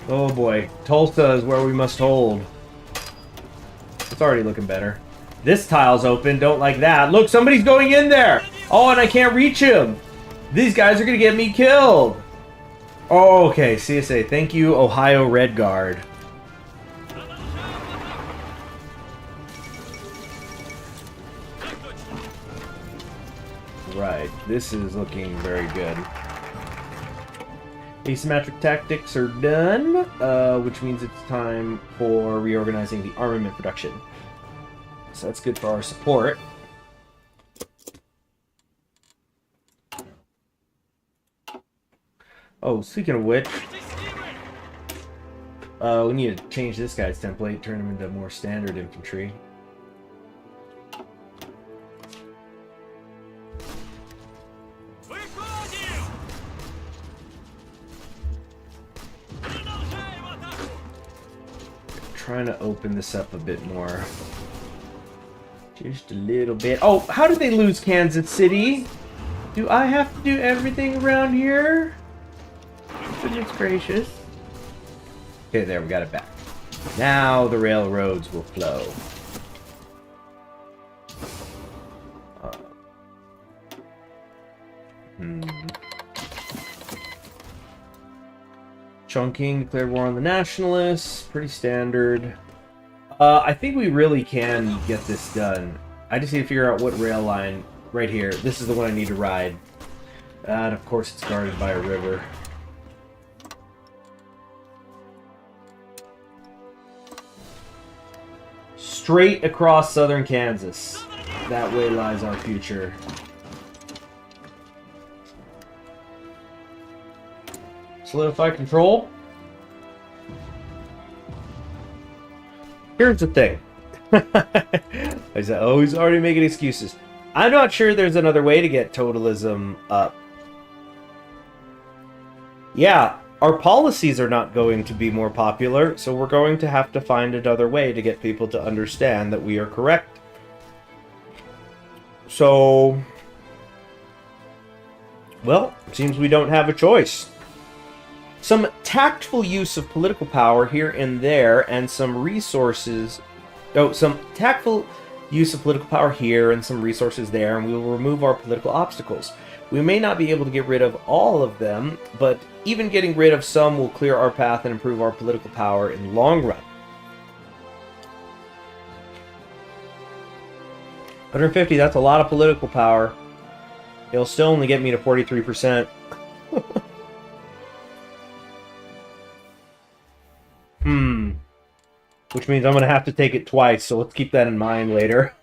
Oh boy. Tulsa is where we must hold. It's already looking better. This tile's open. Don't like that. Look, somebody's going in there. Oh, and I can't reach him. These guys are going to get me killed. Oh, okay. CSA. Thank you, Ohio Red Guard. Right. This is looking very good. Asymmetric tactics are done, which means it's time for reorganizing the armament production. So that's good for our support. Oh, speaking of which, we need to change this guy's template, turn him into more standard infantry. Trying to open this up a bit more. Just a little bit. Oh, how did they lose Kansas City? Do I have to do everything around here? Goodness gracious. Okay, there, we got it back. Now the railroads will flow. Chongqing declared war on the nationalists. Pretty standard. I think we really can get this done. I just need to figure out what rail line. Right here. This is the one I need to ride. And of course it's guarded by a river. Straight across southern Kansas. That way lies our future. Solidify control. Here's the thing. I said, oh, he's already making excuses. I'm not sure there's another way to get totalism up. Yeah, our policies are not going to be more popular, so we're going to have to find another way to get people to understand that we are correct. So, well, seems we don't have a choice. Some tactful use of political power here and there, and some resources... Oh, some tactful use of political power here and some resources there, and we will remove our political obstacles. We may not be able to get rid of all of them, but even getting rid of some will clear our path and improve our political power in the long run. 150, that's a lot of political power. It'll still only get me to 43%. Which means I'm going to have to take it twice, so let's keep that in mind later.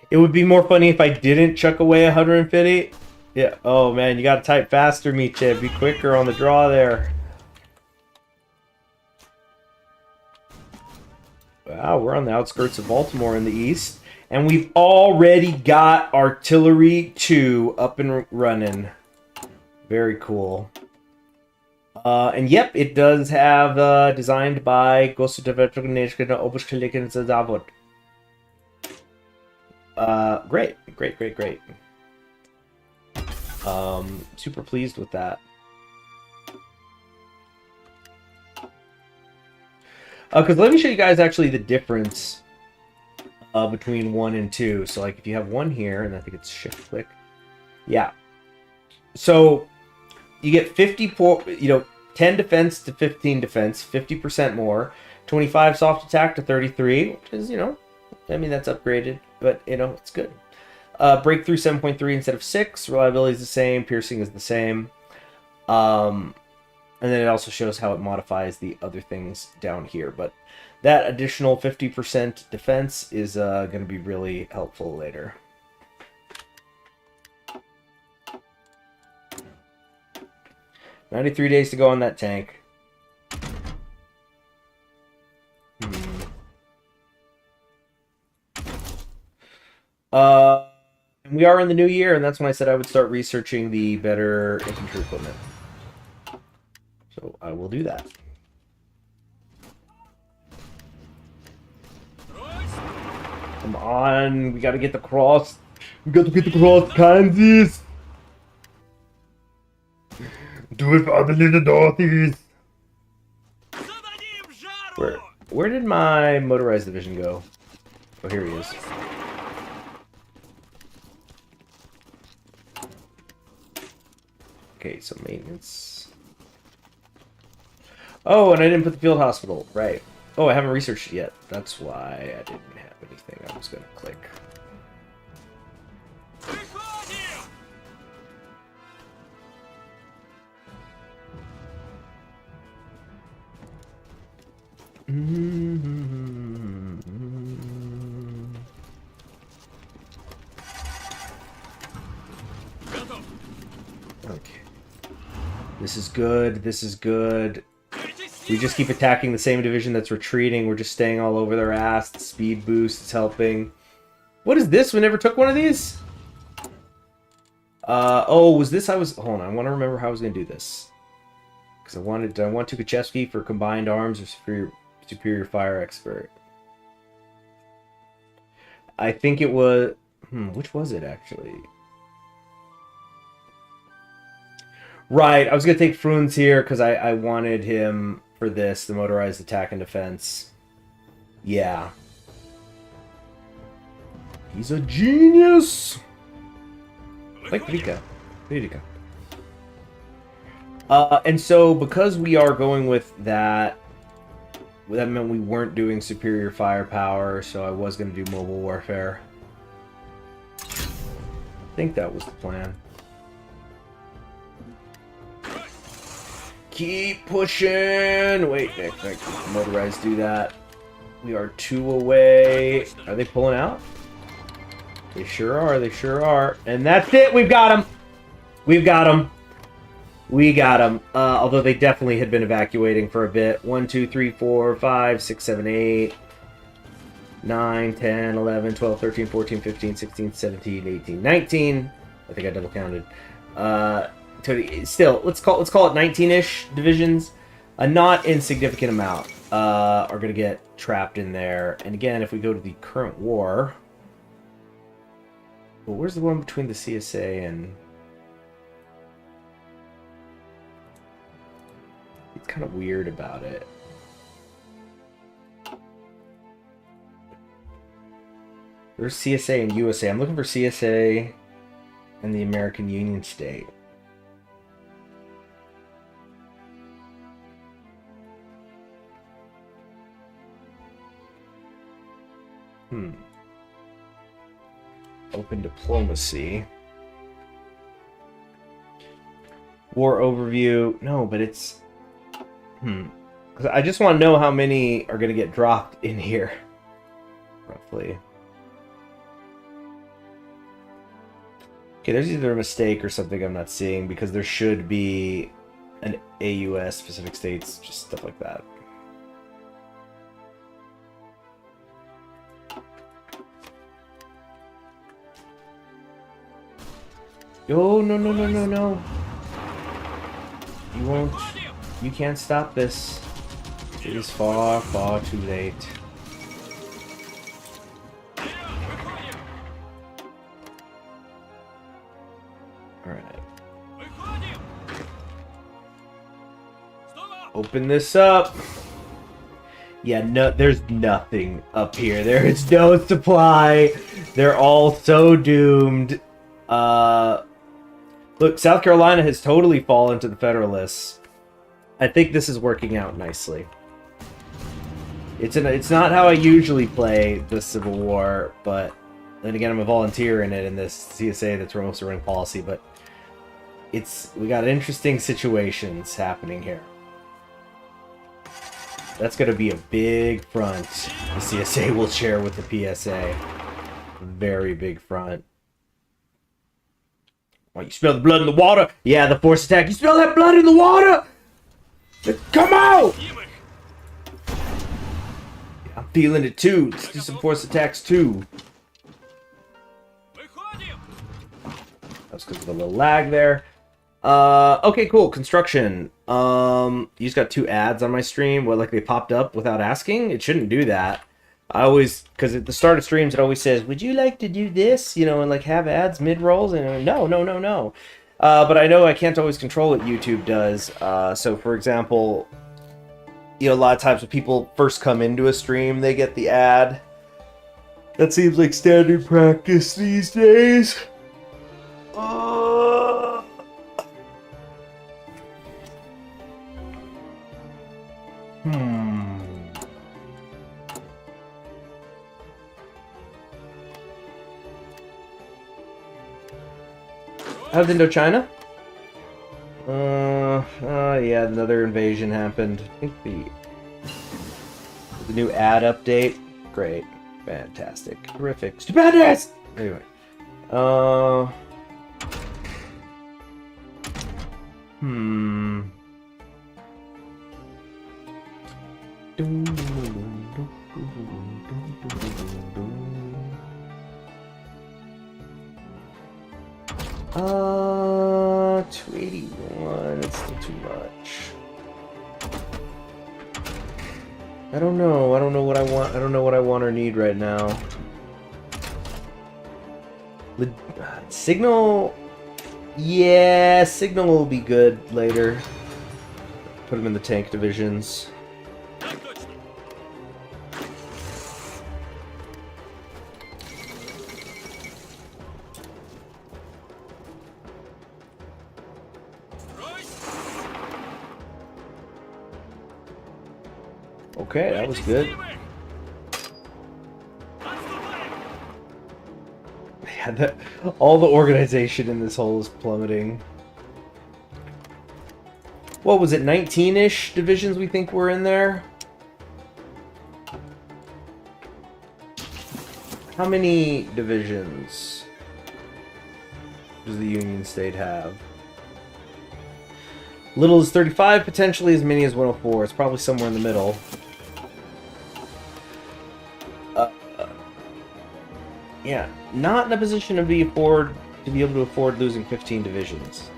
It would be more funny if I didn't chuck away 150. Yeah, oh man, you got to type faster, Miche. Be quicker on the draw there. Wow, we're on the outskirts of Baltimore in the east. And we've already got Artillery 2 up and running. Very cool. And yep, it does have designed by Große Oberschlägen Zavod. Great. Super pleased with that. Because let me show you guys actually the difference between 1 and 2. So like if you have 1 here, and I think it's shift click. Yeah. So you get 10 defense to 15 defense, 50% more. 25 soft attack to 33, which is, I mean, that's upgraded, but, it's good. Breakthrough 7.3 instead of 6. Reliability is the same. Piercing is the same. And then it also shows how it modifies the other things down here. But that additional 50% defense is going to be really helpful later. 93 days to go on that tank. And we are in the new year, and that's when I said I would start researching the better infantry equipment. So I will do that. Come on, we gotta get the cross. We got to get the cross, Kansas. Do it for the little Dorothies. Where did my motorized division go? Oh, here he is. Okay, so maintenance. Oh, and I didn't put the field hospital. Right. Oh, I haven't researched it yet. That's why I didn't have anything. I was gonna click. Okay. This is good. This is good. We just keep attacking the same division that's retreating. We're just staying all over their ass. The speed boost is helping. What is this? We never took one of these? Oh, was this? Hold on. I want to remember how I was going to do this. Because I want Tukhachevsky for combined arms or superior fire expert. I think it was... which was it, actually? Right, I was going to take Frunz here because I wanted him for this, the motorized attack and defense. Yeah. He's a genius! Like Rika. And so, because we are going with that, that meant we weren't doing superior firepower, so I was going to do mobile warfare. I think that was the plan. Keep pushing! Wait, Nick, motorized do that. We are 2 away. Are they pulling out? They sure are, they sure are. And that's it, we've got them! We've got them. We got them. Although they definitely had been evacuating for a bit. 1, 2, 3, 4, 5, 6, 7, 8, 9, 10, 11, 12, 13, 14, 15, 16, 17, 18, 19. I think I double counted. Still, let's call it 19-ish divisions. A not insignificant amount are going to get trapped in there. And again, if we go to the current war... Well, where's the one between the CSA and... It's kind of weird about it. There's CSA and USA. I'm looking for CSA and the American Union State. Open diplomacy. War overview. No, but it's... Because I just want to know how many are going to get dropped in here. Roughly. Okay, there's either a mistake or something I'm not seeing, because there should be an AUS, Pacific States, just stuff like that. Oh, no, no, no, no, no. You won't... You can't stop this. It is far, far too late. Alright. Open this up. Yeah, no, there's nothing up here. There is no supply. They're all so doomed. Look, South Carolina has totally fallen to the Federalists. I think this is working out nicely. It's not how I usually play the Civil War, but then again, I'm a volunteer in it in this CSA that's most running policy, but we got interesting situations happening here. That's going to be a big front the CSA will share with the PSA. Very big front. Oh, you smell the blood in the water? Yeah, the force attack. You smell that blood in the water? Come on! I'm feeling it too. Let's do some force attacks too. That's because of the little lag there. Okay, cool. Construction. You just got 2 ads on my stream. What, like they popped up without asking? It shouldn't do that. I always, because at the start of streams, it always says, would you like to do this? You know, and like have ads mid-rolls? And no. But I know I can't always control what YouTube does. So, for example, you know, a lot of times when people first come into a stream, they get the ad. That seems like standard practice these days. How's Indochina? Yeah, another invasion happened. I think the new ad update. Great. Fantastic. Terrific. Stupendous! Anyway. $281. That's still too much. I don't know. I don't know what I want. I don't know what I want or need right now. Signal. Yeah, Signal will be good later. Put him in the tank divisions. Okay, that was good. Yeah, all the organization in this hole is plummeting. What was it, 19-ish divisions we think were in there? How many divisions does the Union State have? Little as 35, potentially as many as 104. It's probably somewhere in the middle. Yeah, not in a position to be able to afford losing 15 divisions.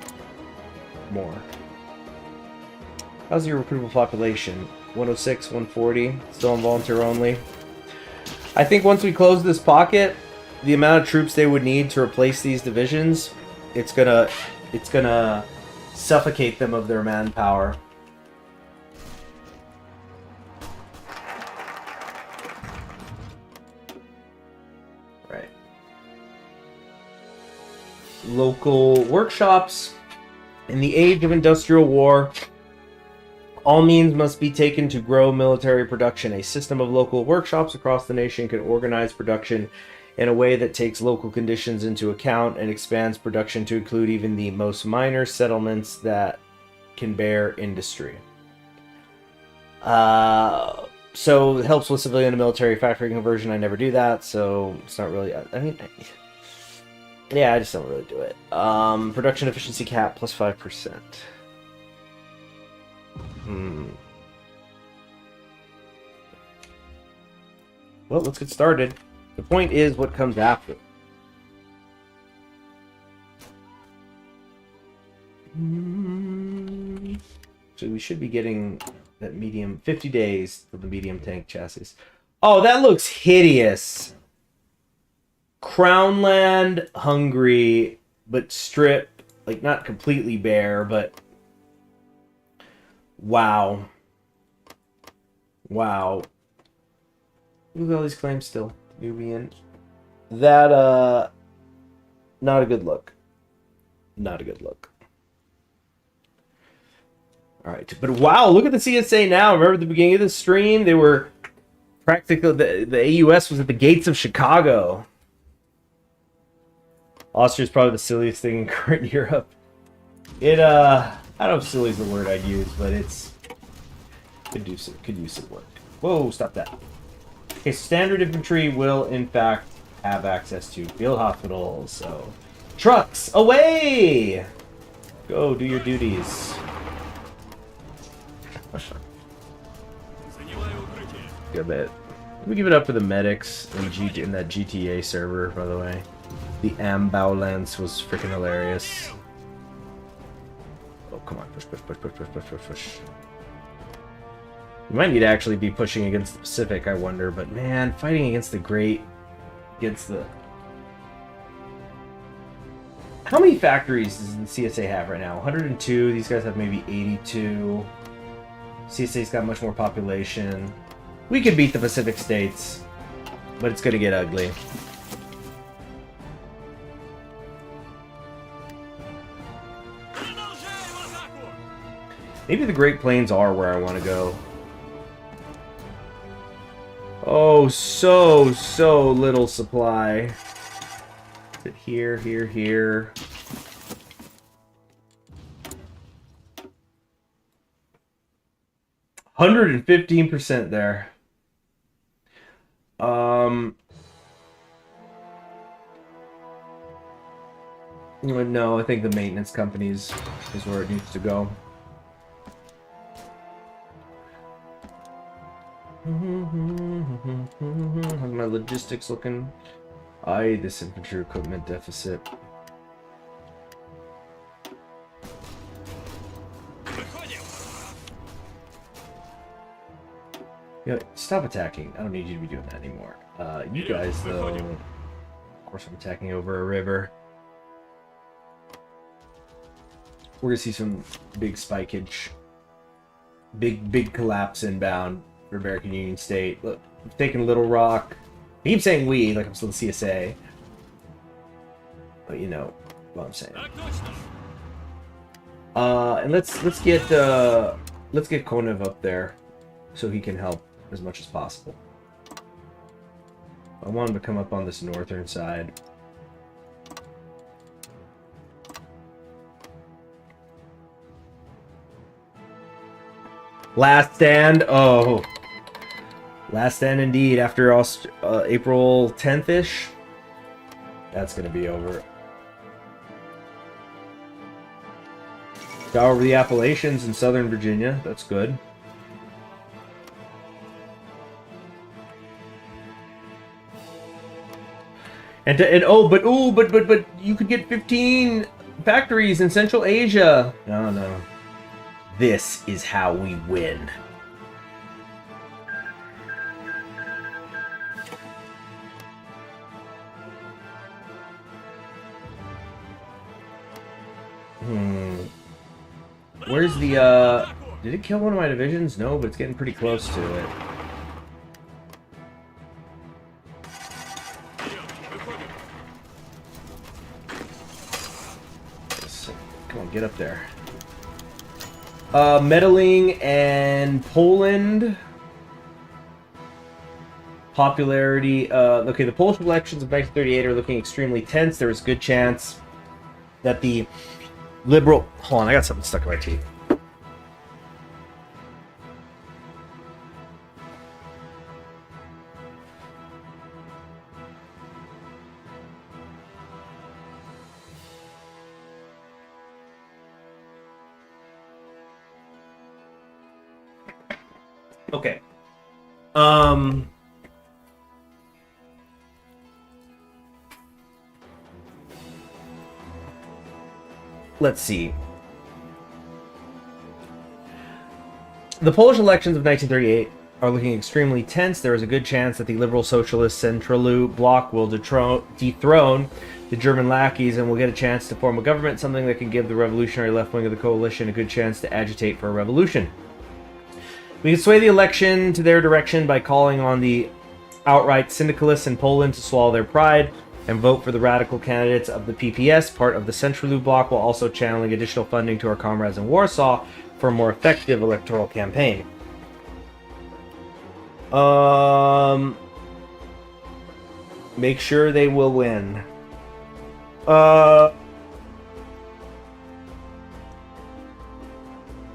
More. How's your recruitable population? 106, 140, still on volunteer only. I think once we close this pocket, the amount of troops they would need to replace these divisions, it's gonna suffocate them of their manpower. Right. Local workshops. In the age of industrial war, all means must be taken to grow military production. A system of local workshops across the nation can organize production in a way that takes local conditions into account and expands production to include even the most minor settlements that can bear industry. So it helps with civilian to military factory conversion. I never do that, so it's not really... I mean... Yeah, I just don't really do it. Production efficiency cap plus 5%. Well, let's get started. The point is what comes after. So we should be getting that medium... 50 days for the medium tank chassis. Oh, that looks hideous! Crownland, Hungary, but strip, like not completely bare, but wow. Wow. Look at all these claims still. Nubian. That, not a good look. Not a good look. Alright, but wow, look at the CSA now. Remember at the beginning of the stream, they were practically, the AUS was at the gates of Chicago. Austria's probably the silliest thing in current Europe. It, I don't know if silly is the word I'd use, but it's... Could use some work. Whoa, stop that. Okay, standard infantry will, in fact, have access to field hospitals, so... Trucks, away! Go, do your duties. Good bit. Let me give it up for the medics in that GTA server, by the way. The ambulance was freaking hilarious. Oh, come on. Push, push, push, push, push, push, push, push. You might need to actually be pushing against the Pacific, I wonder. But, man, fighting against the Great... Against the... How many factories does the CSA have right now? 102. These guys have maybe 82. CSA's got much more population. We could beat the Pacific States, but it's going to get ugly. Maybe the Great Plains are where I want to go. Oh, so little supply. Is it here, here, here? %115 there. No, I think the maintenance companies is where it needs to go. How's my logistics looking? Aye, this infantry equipment deficit. Yeah, stop attacking. I don't need you to be doing that anymore. You guys, though... Of course I'm attacking over a river. We're gonna see some big spikeage. Big collapse inbound for American Union State. Look, I'm taking Little Rock. I keep saying we, like I'm still the CSA. But you know what I'm saying. And let's get Konev up there so he can help as much as possible. I want him to come up on this northern side. Last stand. Oh, last stand indeed. After April 10th-ish, that's gonna be over. Got over the Appalachians in southern Virginia. That's good. But you could get 15 factories in Central Asia. No. This is how we win. Where's the, did it kill one of my divisions? No, but it's getting pretty close to it. Come on, get up there. Meddling and Poland. Popularity. Okay, the Polish elections of 1938 are looking extremely tense. There is a good chance that the liberal... Hold on, I got something stuck in my teeth. Okay. Let's see. The Polish elections of 1938 are looking extremely tense. There is a good chance that the Liberal Socialist Centralu bloc will dethrone the German lackeys and will get a chance to form a government, something that can give the revolutionary left wing of the coalition a good chance to agitate for a revolution. We can sway the election to their direction by calling on the outright syndicalists in Poland to swallow their pride and vote for the radical candidates of the PPS, part of the Centralu bloc, while also channeling additional funding to our comrades in Warsaw for a more effective electoral campaign. Make sure they will win.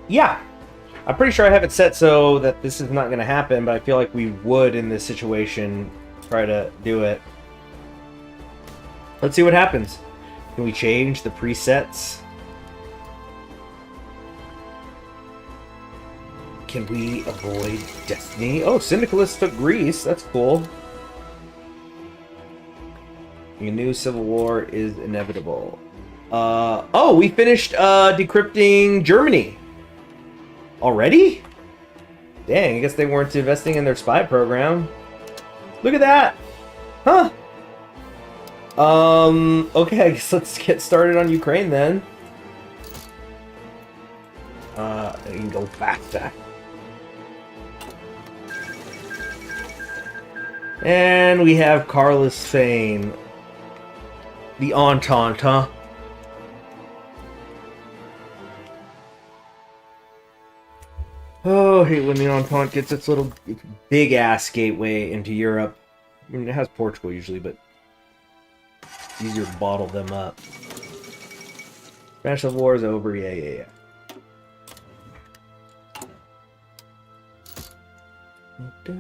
Yeah. I'm pretty sure I have it set so that this is not going to happen, but I feel like we would, in this situation, try to do it. Let's see what happens. Can we change the presets? Can we avoid Destiny? Oh, Syndicalists took Greece. That's cool. A new civil war is inevitable. Oh, we finished decrypting Germany. Already? Dang, I guess they weren't investing in their spy program. Look at that! Huh? Okay, I guess let's get started on Ukraine then. I can go faster. And we have Carlos Fane. The Entente, huh? Oh, I hate when the Entente gets its little big-ass gateway into Europe. I mean, it has Portugal usually, but it's easier to bottle them up. Spanish Civil War is over. Yeah. I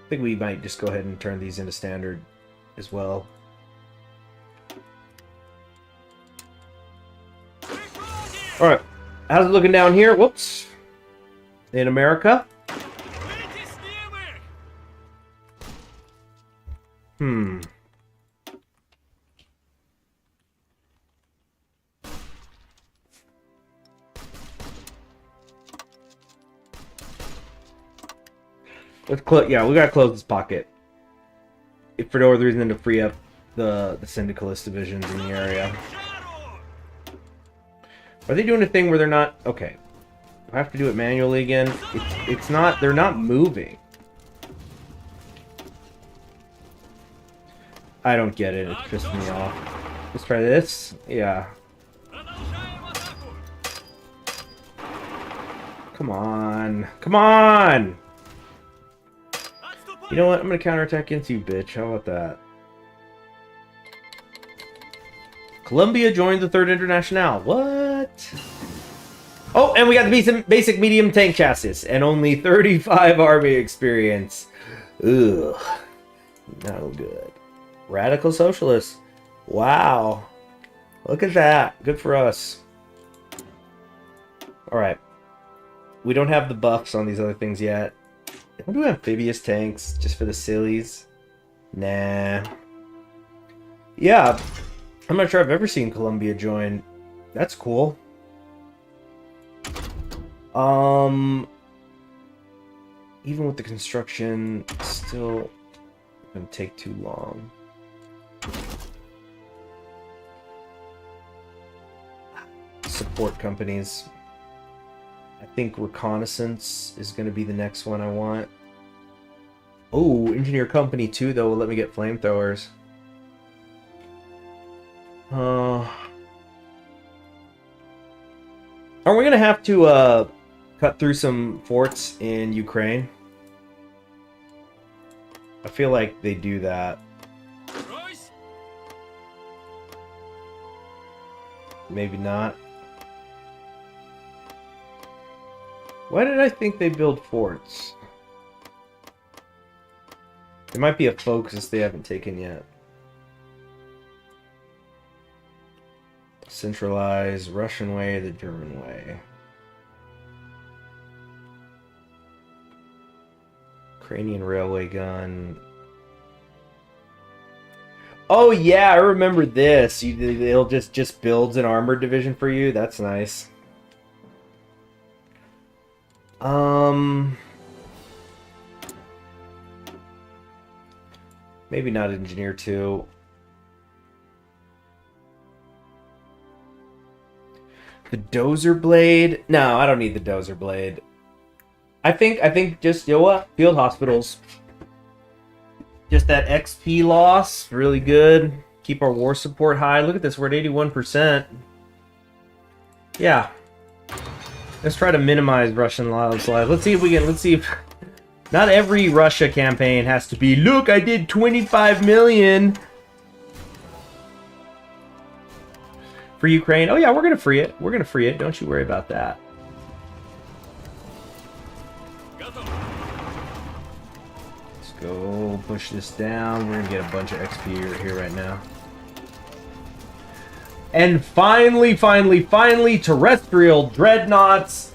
think we might just go ahead and turn these into standard as well. Alright, how's it looking down here? Whoops. In America? Let's close. Yeah, we gotta close this pocket. If for no other reason than to free up the syndicalist divisions in the area. Are they doing a thing where they're not? Okay, I have to do it manually again. It's not. They're not moving. I don't get it. It's pissing me off. Let's try this. Yeah. Come on. Come on! You know what? I'm gonna counterattack against you, bitch. How about that? Colombia joined the Third Internationale. What? Oh, and we got the basic medium tank chassis and only 35 army experience. Ugh. No good. Radical socialists. Wow. Look at that. Good for us. Alright. We don't have the buffs on these other things yet. Don't do amphibious tanks just for the sillies. Nah. Yeah. I'm not sure I've ever seen Colombia join. That's cool. Even with the construction, still gonna take too long. Support companies. I think reconnaissance is going to be the next one I want. Oh, engineer company 2 though will let me get flamethrowers. Are we going to have to cut through some forts in Ukraine? I feel like they do that. Maybe not. Why did I think they build forts? There might be a focus they haven't taken yet. Centralize, Russian way, the German way. Ukrainian railway gun. Oh yeah, I remember this. They'll just builds an armored division for you. That's nice. Maybe not engineer 2. The dozer blade? No, I don't need the dozer blade. I think just, you know what? Field hospitals. Just that XP loss, really good. Keep our war support high. Look at this, we're at 81%. Yeah. Let's try to minimize Russian lives. Let's see if we can, let's see if... Not every Russia campaign has to be, look, I did 25 million. For Ukraine. Oh yeah, we're going to free it. We're going to free it. Don't you worry about that. Let's go push this down. We're gonna get a bunch of XP right here right now. And finally, terrestrial dreadnoughts.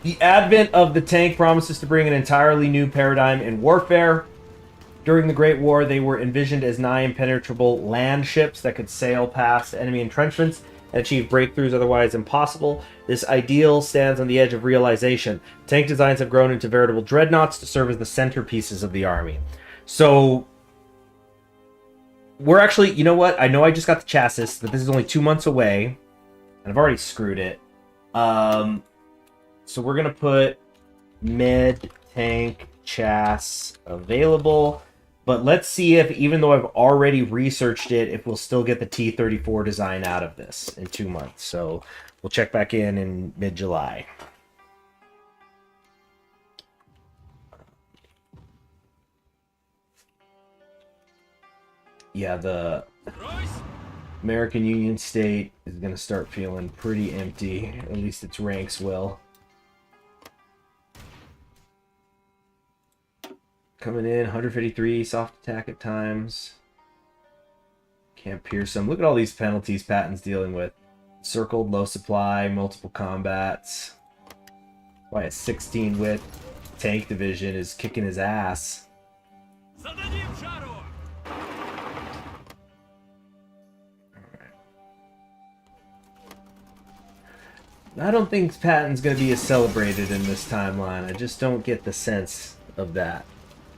The advent of the tank promises to bring an entirely new paradigm in warfare. During the Great War, they were envisioned as nigh impenetrable land ships that could sail past enemy entrenchments and achieve breakthroughs otherwise impossible. This ideal stands on the edge of realization. Tank designs have grown into veritable dreadnoughts to serve as the centerpieces of the army. So, we're actually, you know what? I know I just got the chassis, but this is only 2 months away, and I've already screwed it. So we're going to put mid-tank chassis available. But let's see if, even though I've already researched it, if we'll still get the T-34 design out of this in 2 months. So we'll check back in mid-July. Yeah, the American Union State is going to start feeling pretty empty. At least its ranks will. Coming in, 153, soft attack at times. Can't pierce them. Look at all these penalties Patton's dealing with. Circled, low supply, multiple combats. Why a 16 width tank division is kicking his ass. I don't think Patton's going to be as celebrated in this timeline. I just don't get the sense of that.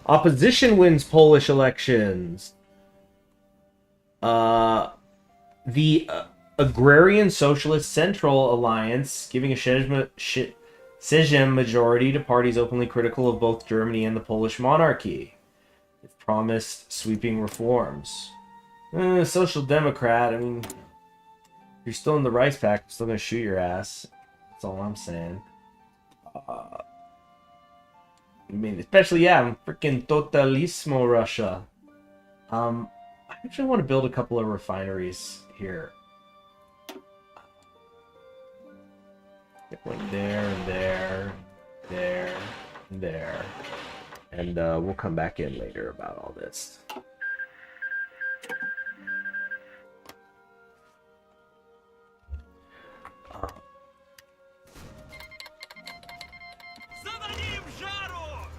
Opposition wins Polish elections. The Agrarian Socialist Central Alliance giving a CHG majority to parties openly critical of both Germany and the Polish monarchy. They've promised sweeping reforms. Social Democrat, I mean, if you're still in the rice pack, I'm still going to shoot your ass. That's all I'm saying. I mean, especially, yeah, freaking Totalismo Russia. I actually want to build a couple of refineries here. Get one there, and there, there, and there. And we'll come back in later about all this.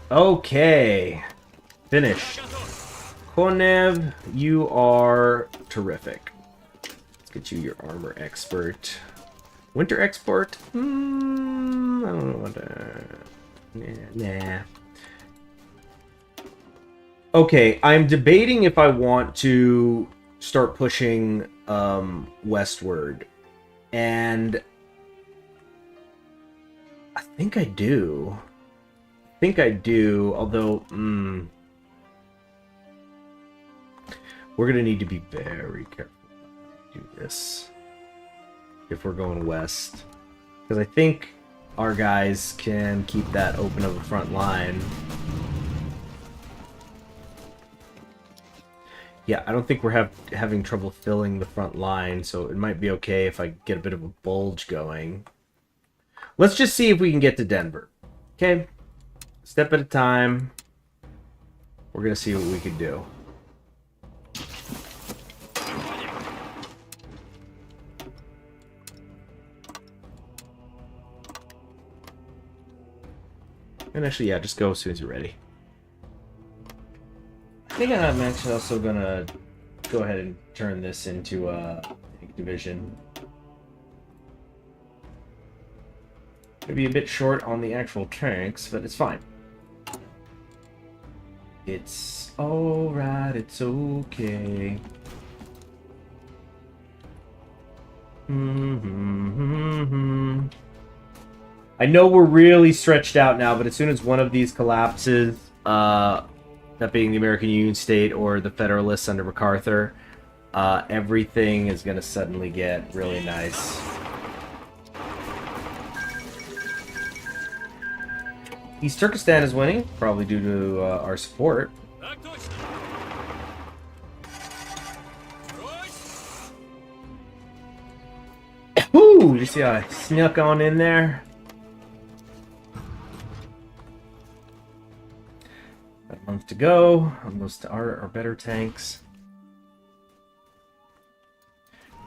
Okay. Finished. Konev, you are terrific. Let's get you your armor expert. Winter export? I don't know what nah. Okay, I'm debating if I want to start pushing westward. And I think I do. Although, we're going to need to be very careful to do this if we're going west. Because I think our guys can keep that open of a front line. Yeah, I don't think we're having trouble filling the front line, so it might be okay if I get a bit of a bulge going. Let's just see if we can get to Denver. Okay? Step at a time. We're going to see what we can do. And actually, yeah, just go as soon as you're ready. I think I'm actually also going to go ahead and turn this into a tank division. It'll be a bit short on the actual tanks, but it's fine. It's alright, it's okay. I know we're really stretched out now, but as soon as one of these collapses, that being the American Union State or the Federalists under MacArthur, everything is going to suddenly get really nice. East Turkestan is winning, probably due to our support. Ooh, you see how I snuck on in there? Got a month to go. Almost to our better tanks.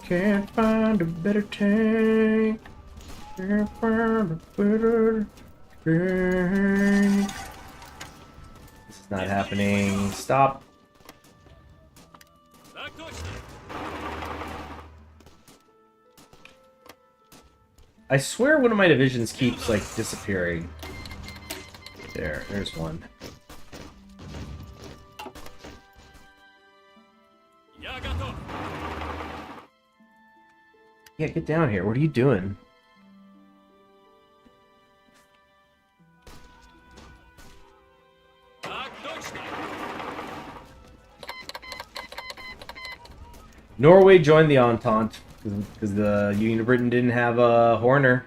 Can't find a better tank. Can't find a better tank. This is not happening. Stop. I swear one of my divisions keeps, like, disappearing. There's one. Yeah, get down here. What are you doing? Norway joined the Entente because the Union of Britain didn't have a Horner.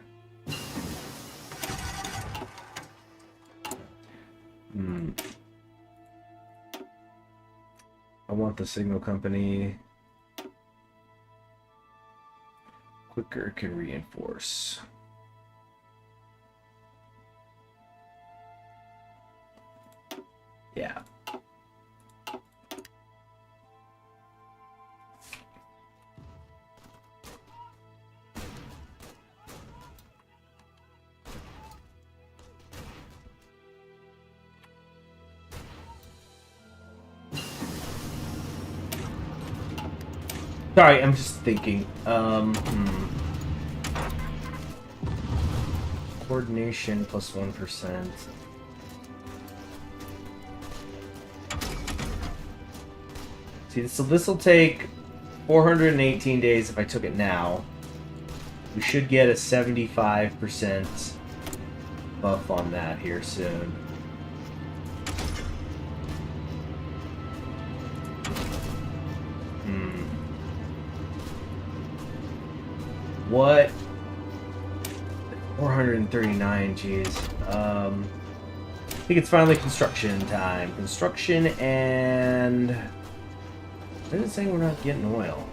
I want the signal company. Quicker can reinforce. Yeah. Sorry, I'm just thinking. Coordination plus 1%. See, so this will take 418 days if I took it now. We should get a 75% buff on that here soon. What? 439, jeez. I think it's finally construction time. Construction and... Why is it saying we're not getting oil?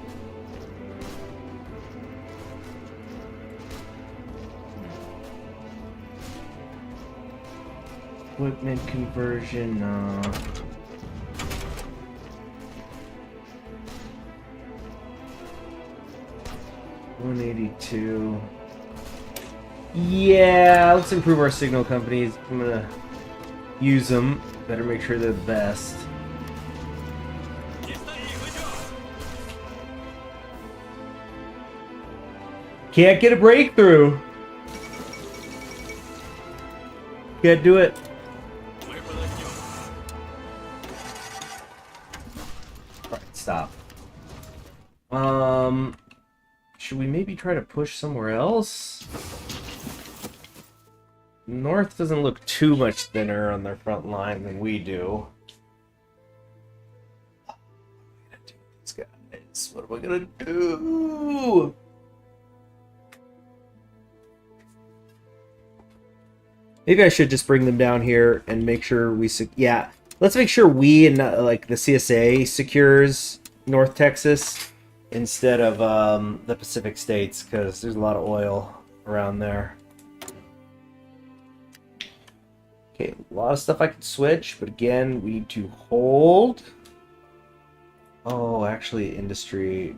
Equipment conversion, no. $182. Yeah, let's improve our signal companies. I'm gonna use them. Better make sure they're the best. Can't get a breakthrough. Can't do it. Alright, stop. Should we maybe try to push somewhere else? North doesn't look too much thinner on their front line than we do. What am I gonna do? Maybe I should just bring them down here and make sure we... Yeah, let's make sure we and like the CSA secures North Texas instead of the Pacific States, because there's a lot of oil around there. Okay, a lot of stuff I can switch, but again, we need to hold. Oh, actually, industry.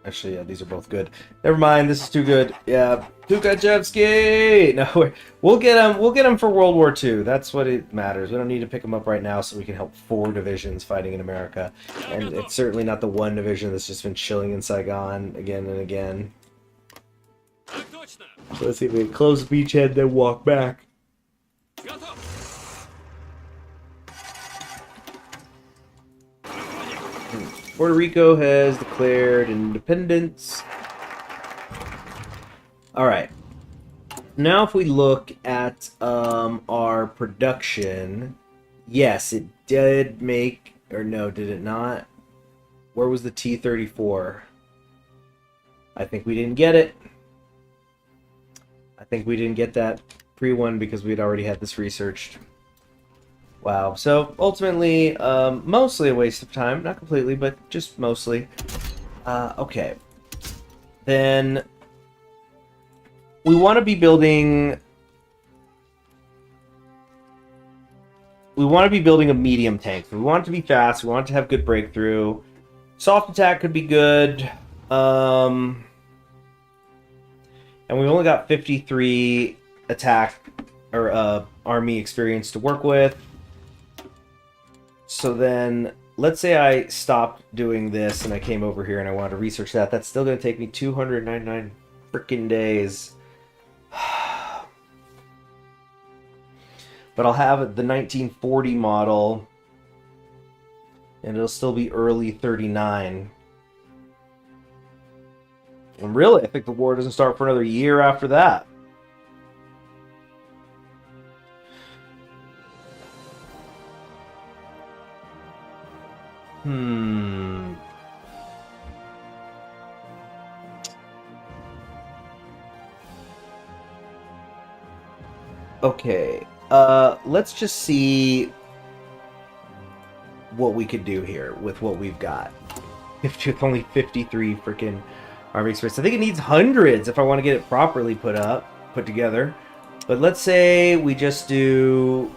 Actually, yeah, these are both good. Never mind, this is too good. Yeah, Tukachevsky. No, we'll get him. We'll get him for World War II. That's what it matters. We don't need to pick him up right now, so we can help 4 divisions fighting in America. And it's certainly not the 1 division that's just been chilling in Saigon again and again. So let's see if we can close the beachhead, then walk back. Puerto Rico has declared independence. Alright. Now if we look at our production, yes, it did make, or no, did it not? Where was the T-34? I think we didn't get it. I think we didn't get that pre-one because we'd already had this researched. Wow, so ultimately, mostly a waste of time. Not completely, but just mostly. Okay. Then we want to be building we want to be building a medium tank. We want it to be fast. We want it to have good breakthrough. Soft attack could be good. And we've only got 53 attack or army experience to work with. So then, let's say I stopped doing this and I came over here and I wanted to research that. That's still going to take me 299 freaking days. But I'll have the 1940 model, and it'll still be early 39. And really, I think the war doesn't start for another year after that. Okay. Let's just see what we could do here with what we've got. With only 53 freaking army experience. I think it needs hundreds if I want to get it properly put together. But let's say we just do...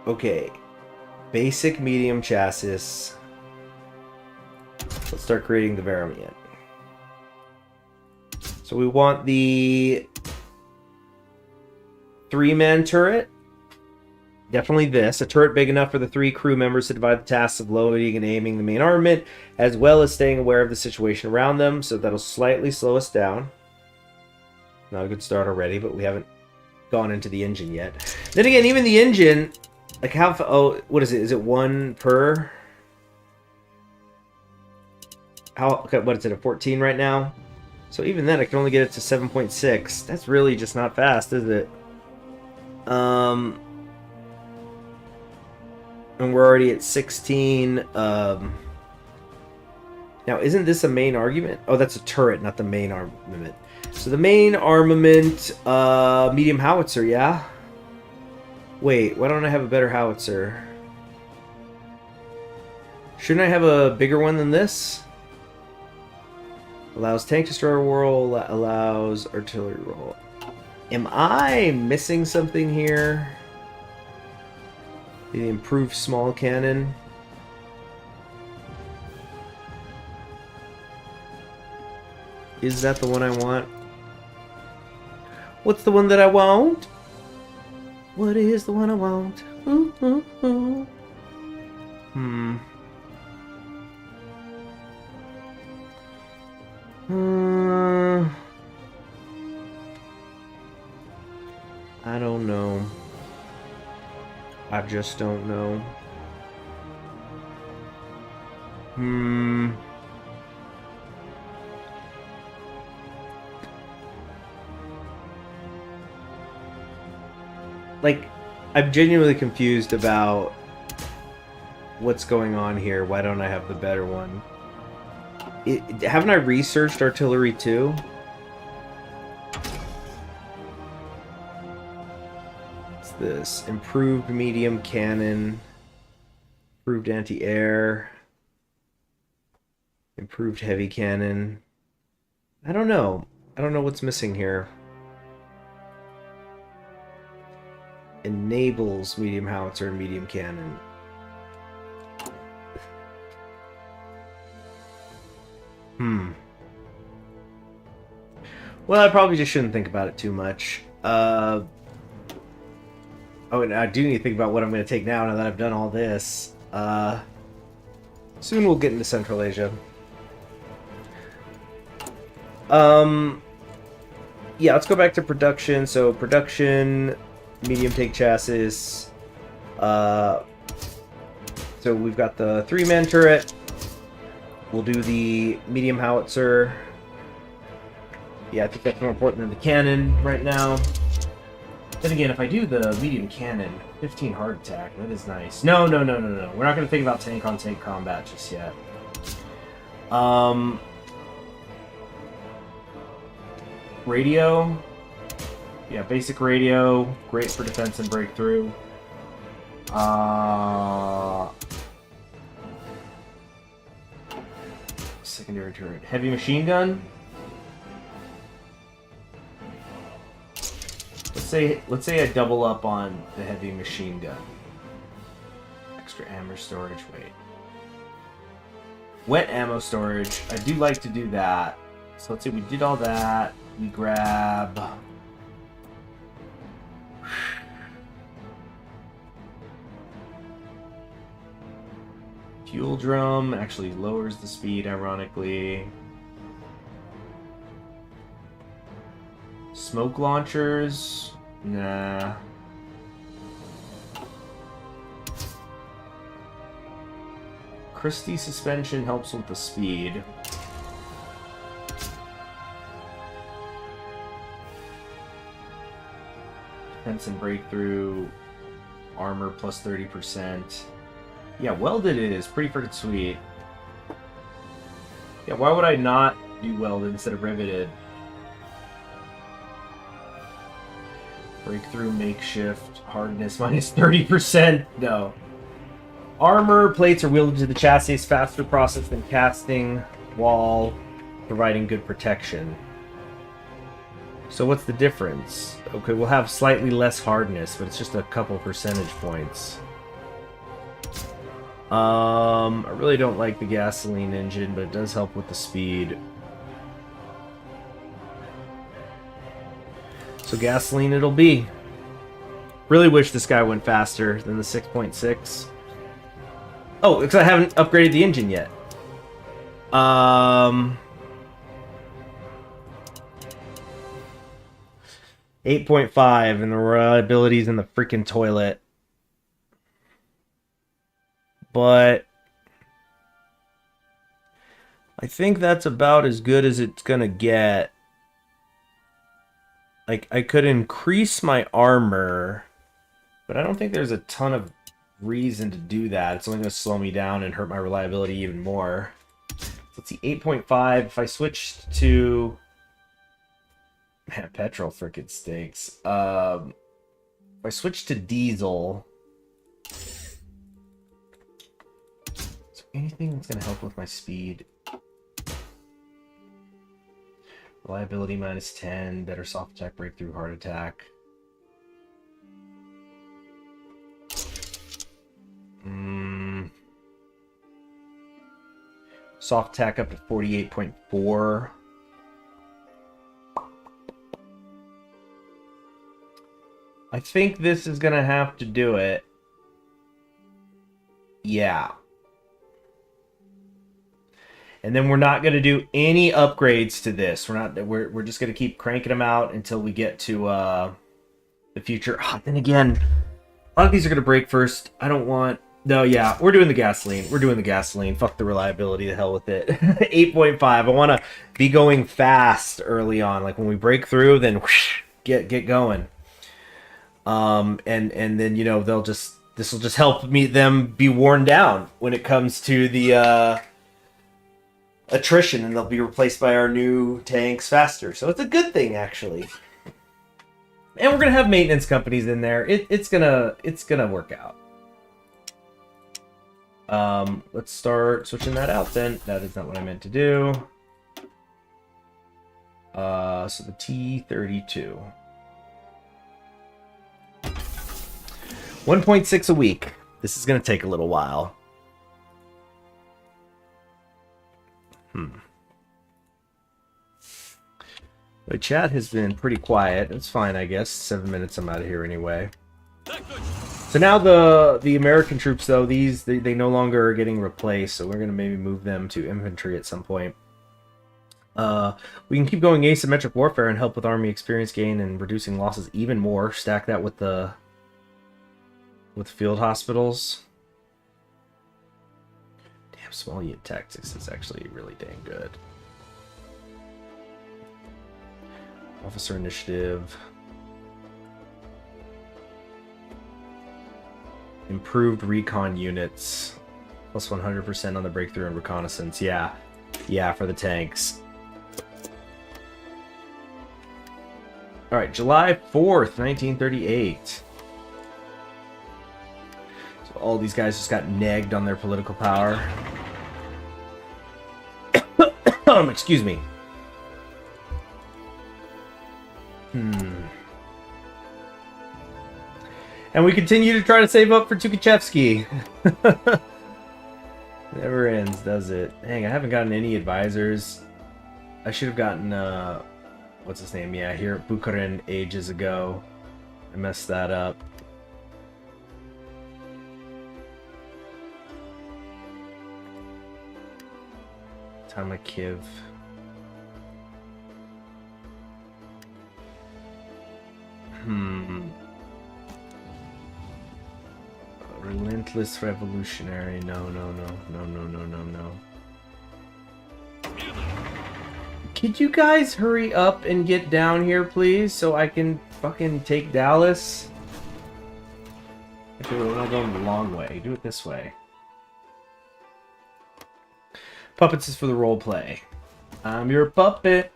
Okay. Basic medium chassis. Let's start creating the variant. So we want the 3-man turret. Definitely this. A turret big enough for the 3 crew members to divide the tasks of loading and aiming the main armament, as well as staying aware of the situation around them, so that'll slightly slow us down. Not a good start already, but we haven't gone into the engine yet. Then again, even the engine, like how... Oh, what is it? Is it 1 per? How... Okay, what is it, a 14 right now? So even then, I can only get it to 7.6. That's really just not fast, is it? And we're already at 16. Now, isn't this a main argument? Oh, that's a turret, not the main armament. So the main armament, medium howitzer, yeah? Wait, why don't I have a better howitzer? Shouldn't I have a bigger one than this? Allows tank destroyer roll, allows artillery roll. Am I missing something here? The improved small cannon. Is that the one I want? What's the one that I want? What is the one I want? Ooh, ooh, ooh. I don't know. I just don't know. Like, I'm genuinely confused about what's going on here. Why don't I have the better one? Haven't I researched artillery too? What's this? Improved medium cannon. Improved anti-air. Improved heavy cannon. I don't know. I don't know what's missing here. Enables medium howitzer and medium cannon. Well, I probably just shouldn't think about it too much. Oh, and I do need to think about what I'm going to take now that I've done all this. Soon we'll get into Central Asia. Yeah, let's go back to production. So, production, medium tank chassis. So we've got the 3-man turret. We'll do the medium howitzer. Yeah, I think that's more important than the cannon right now. Then again, if I do the medium cannon, 15 hard attack, that is nice. No. We're not going to think about tank-on-tank combat just yet. Radio. Yeah, basic radio. Great for defense and breakthrough. Secondary turret. Heavy machine gun. Let's say I double up on the heavy machine gun. Extra ammo storage, wait. Wet ammo storage. I do like to do that. So let's say we did all that. We grab... Fuel drum actually lowers the speed, ironically. Smoke launchers? Nah. Christie suspension helps with the speed. Defense and breakthrough. Armor plus 30%. Yeah, welded is pretty freaking sweet. Yeah, why would I not do welded instead of riveted? Breakthrough, makeshift, hardness minus 30%. No. Armor plates are welded to the chassis, faster process than casting, wall, providing good protection. So what's the difference? Okay, we'll have slightly less hardness, but it's just a couple percentage points. I really don't like the gasoline engine, but it does help with the speed. So gasoline it'll be. Really wish this guy went faster than the 6.6. Oh, because I haven't upgraded the engine yet. 8.5 and the reliability's in the freaking toilet. But I think that's about as good as it's gonna get. Like, I could increase my armor, but I don't think there's a ton of reason to do that. It's only gonna slow me down and hurt my reliability even more. Let's see, 8.5. If I switched to... Man, petrol frickin' stinks. If I switch to diesel... Anything that's going to help with my speed. Reliability minus 10, better soft attack, breakthrough, hard attack. Soft attack up to 48.4. I think this is going to have to do it. Yeah. And then we're not going to do any upgrades to this. We're just going to keep cranking them out until we get to the future. Then again, a lot of these are going to break first. I don't want... No, yeah, we're doing the gasoline. We're doing the gasoline. Fuck the reliability. The hell with it. 8.5. I want to be going fast early on. Like when we break through, then whoosh, get going. And then, you know, this will just help them be worn down when it comes to the attrition, and they'll be replaced by our new tanks faster. So it's a good thing, actually. And we're gonna have maintenance companies in there. It's gonna work out. Let's start switching that out then. That is not what I meant to do. So the T32. 1.6 a week. This is gonna take a little while. The chat has been pretty quiet. It's fine, I guess. 7 minutes, I'm out of here anyway. So now the American troops, though, they no longer are getting replaced, so we're going to maybe move them to infantry at some point. We can keep going asymmetric warfare and help with army experience gain and reducing losses even more. Stack that with the field hospitals. Damn, small unit tactics is actually really dang good. Officer initiative. Improved recon units. Plus 100% on the breakthrough and reconnaissance. Yeah. Yeah, for the tanks. Alright, July 4th, 1938. So all these guys just got negged on their political power. Excuse me. And we continue to try to save up for Tukhachevsky. Never ends, does it? Dang, I haven't gotten any advisors. I should have gotten, what's his name? Yeah, here at Bukharin ages ago. I messed that up. Tamakiv. Relentless revolutionary. No. Could you guys hurry up and get down here, please, so I can fucking take Dallas? Actually, we're not going the long way. Do it this way. Puppets is for the role play. I'm your puppet.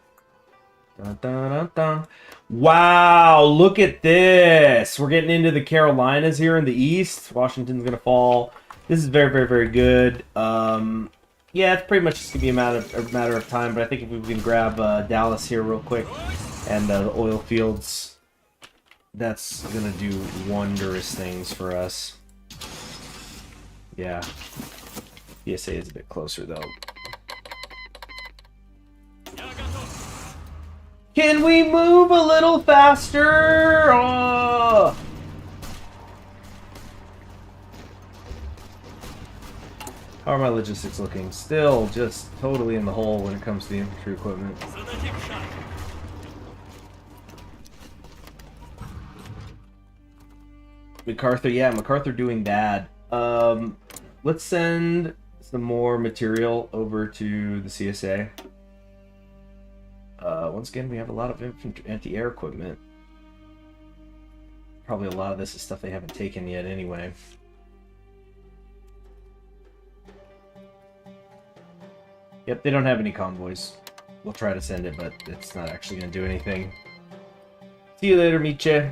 Dun, dun, dun, dun. Wow, look at this. We're getting into the Carolinas here in the East. Washington's going to fall. This is very, very, very good. Yeah, it's pretty much just going to be a matter of time, but I think if we can grab Dallas here real quick and the oil fields, that's going to do wondrous things for us. Yeah. PSA is a bit closer, though. Can we move a little faster? Oh. How are my logistics looking? Still just totally in the hole when it comes to the infantry equipment. MacArthur, yeah, MacArthur doing bad. Let's send some more material over to the CSA. Once again, we have a lot of anti-air equipment. Probably a lot of this is stuff they haven't taken yet anyway. Yep, they don't have any convoys. We'll try to send it, but it's not actually going to do anything. See you later, Miche.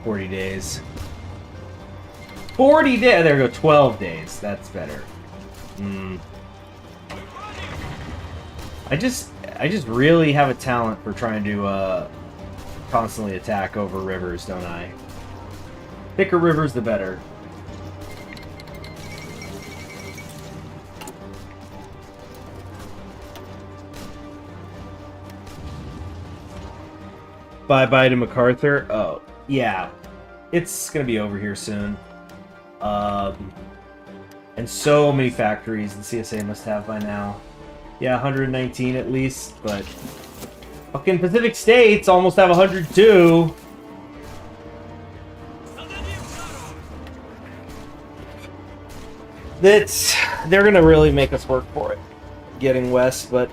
$40 days. 40 days. There we go. 12 days. That's better. I just really have a talent for trying to constantly attack over rivers, don't I? Thicker rivers, the better. Bye-bye to MacArthur. Oh, yeah. It's gonna be over here soon. And so many factories the CSA must have by now. Yeah, 119 at least, but fucking Pacific States almost have 102. They're gonna really make us work for it, getting west, but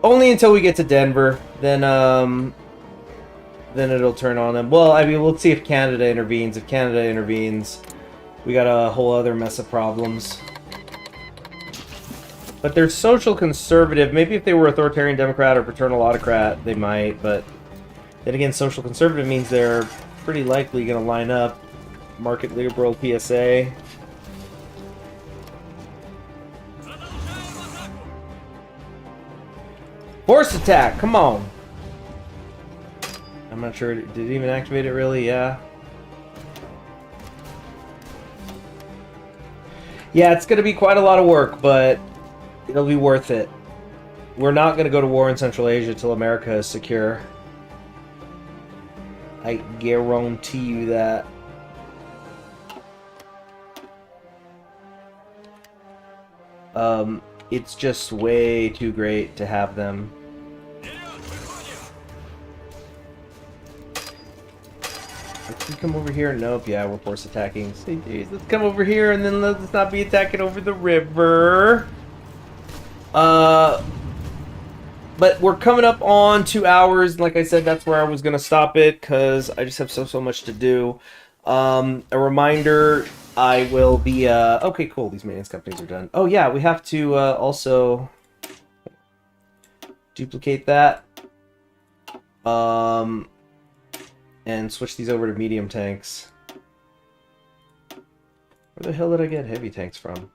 only until we get to Denver. Then it'll turn on them. Well, I mean, we'll see if Canada intervenes. If Canada intervenes, we got a whole other mess of problems. But they're social conservative. Maybe if they were authoritarian Democrat or paternal autocrat, they might. But then again, social conservative means they're pretty likely going to line up. Market liberal PSA. Force attack! Come on! I'm not sure. Did it even activate it really? Yeah. Yeah, it's going to be quite a lot of work, but it'll be worth it. We're not going to go to war in Central Asia till America is secure. I guarantee you that. It's just way too great to have them. Let's come over here. Nope, yeah, we're force attacking. Let's come over here and then let's not be attacking over the river. But we're coming up on 2 hours. Like I said, that's where I was going to stop it because I just have so much to do. A reminder, I will be... okay, cool. These maintenance companies are done. Oh, yeah, we have to also duplicate that. And switch these over to medium tanks. Where the hell did I get heavy tanks from?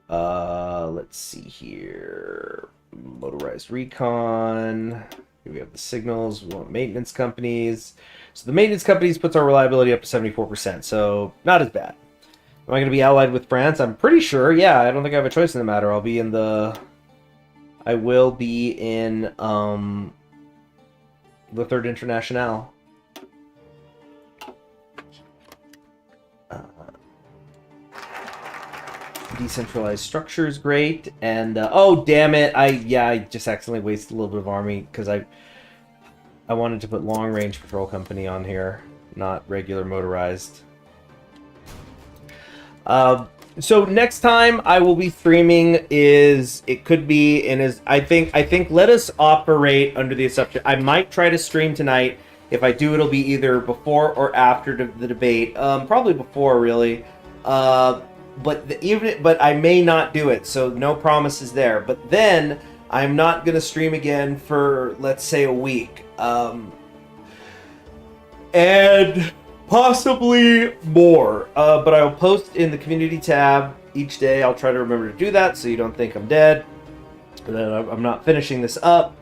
Let's see here. Motorized recon. Here we have the signals. We want maintenance companies. So the maintenance companies puts our reliability up to 74%. So not as bad. Am I going to be allied with France? I'm pretty sure. Yeah, I don't think I have a choice in the matter. I'll be in the... I will be in the Third Internationale. Decentralized structure is great, and oh damn it, I just accidentally wasted a little bit of army because I wanted to put long range patrol company on here, not regular motorized. So next time I will be streaming it could be I think let us operate under the assumption I might try to stream tonight. If I do, it'll be either before or after the debate. Probably before, really. But I may not do it, so no promises there. But then I'm not gonna stream again for, let's say, a week, and possibly more. But I'll post in the community tab each day. I'll try to remember to do that, so you don't think I'm dead. That I'm not finishing this up.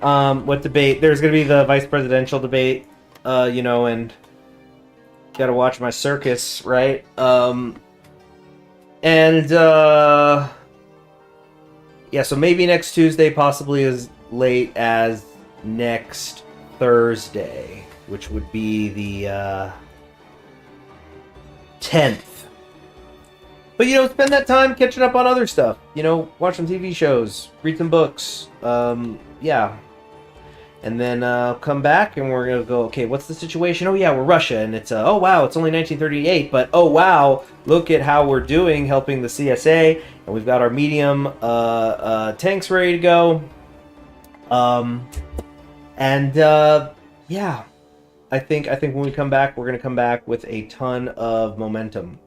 What debate? There's gonna be the vice presidential debate, and gotta watch my circus, right? Yeah, so maybe next Tuesday, possibly as late as next Thursday, which would be the 10th. But, spend that time catching up on other stuff. Watch some TV shows, read some books. Yeah. And then come back and we're going to go, okay, what's the situation? Oh, yeah, we're Russia. And it's, oh, wow, it's only 1938. But, oh, wow, look at how we're doing helping the CSA. And we've got our medium tanks ready to go. Yeah, I think when we come back, we're going to come back with a ton of momentum.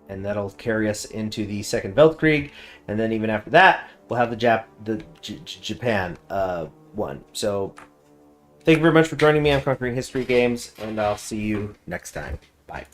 And that'll carry us into the Second Weltkrieg. And then even after that, we'll have the Japan one. So... thank you very much for joining me on Conquering History Games, and I'll see you next time. Bye.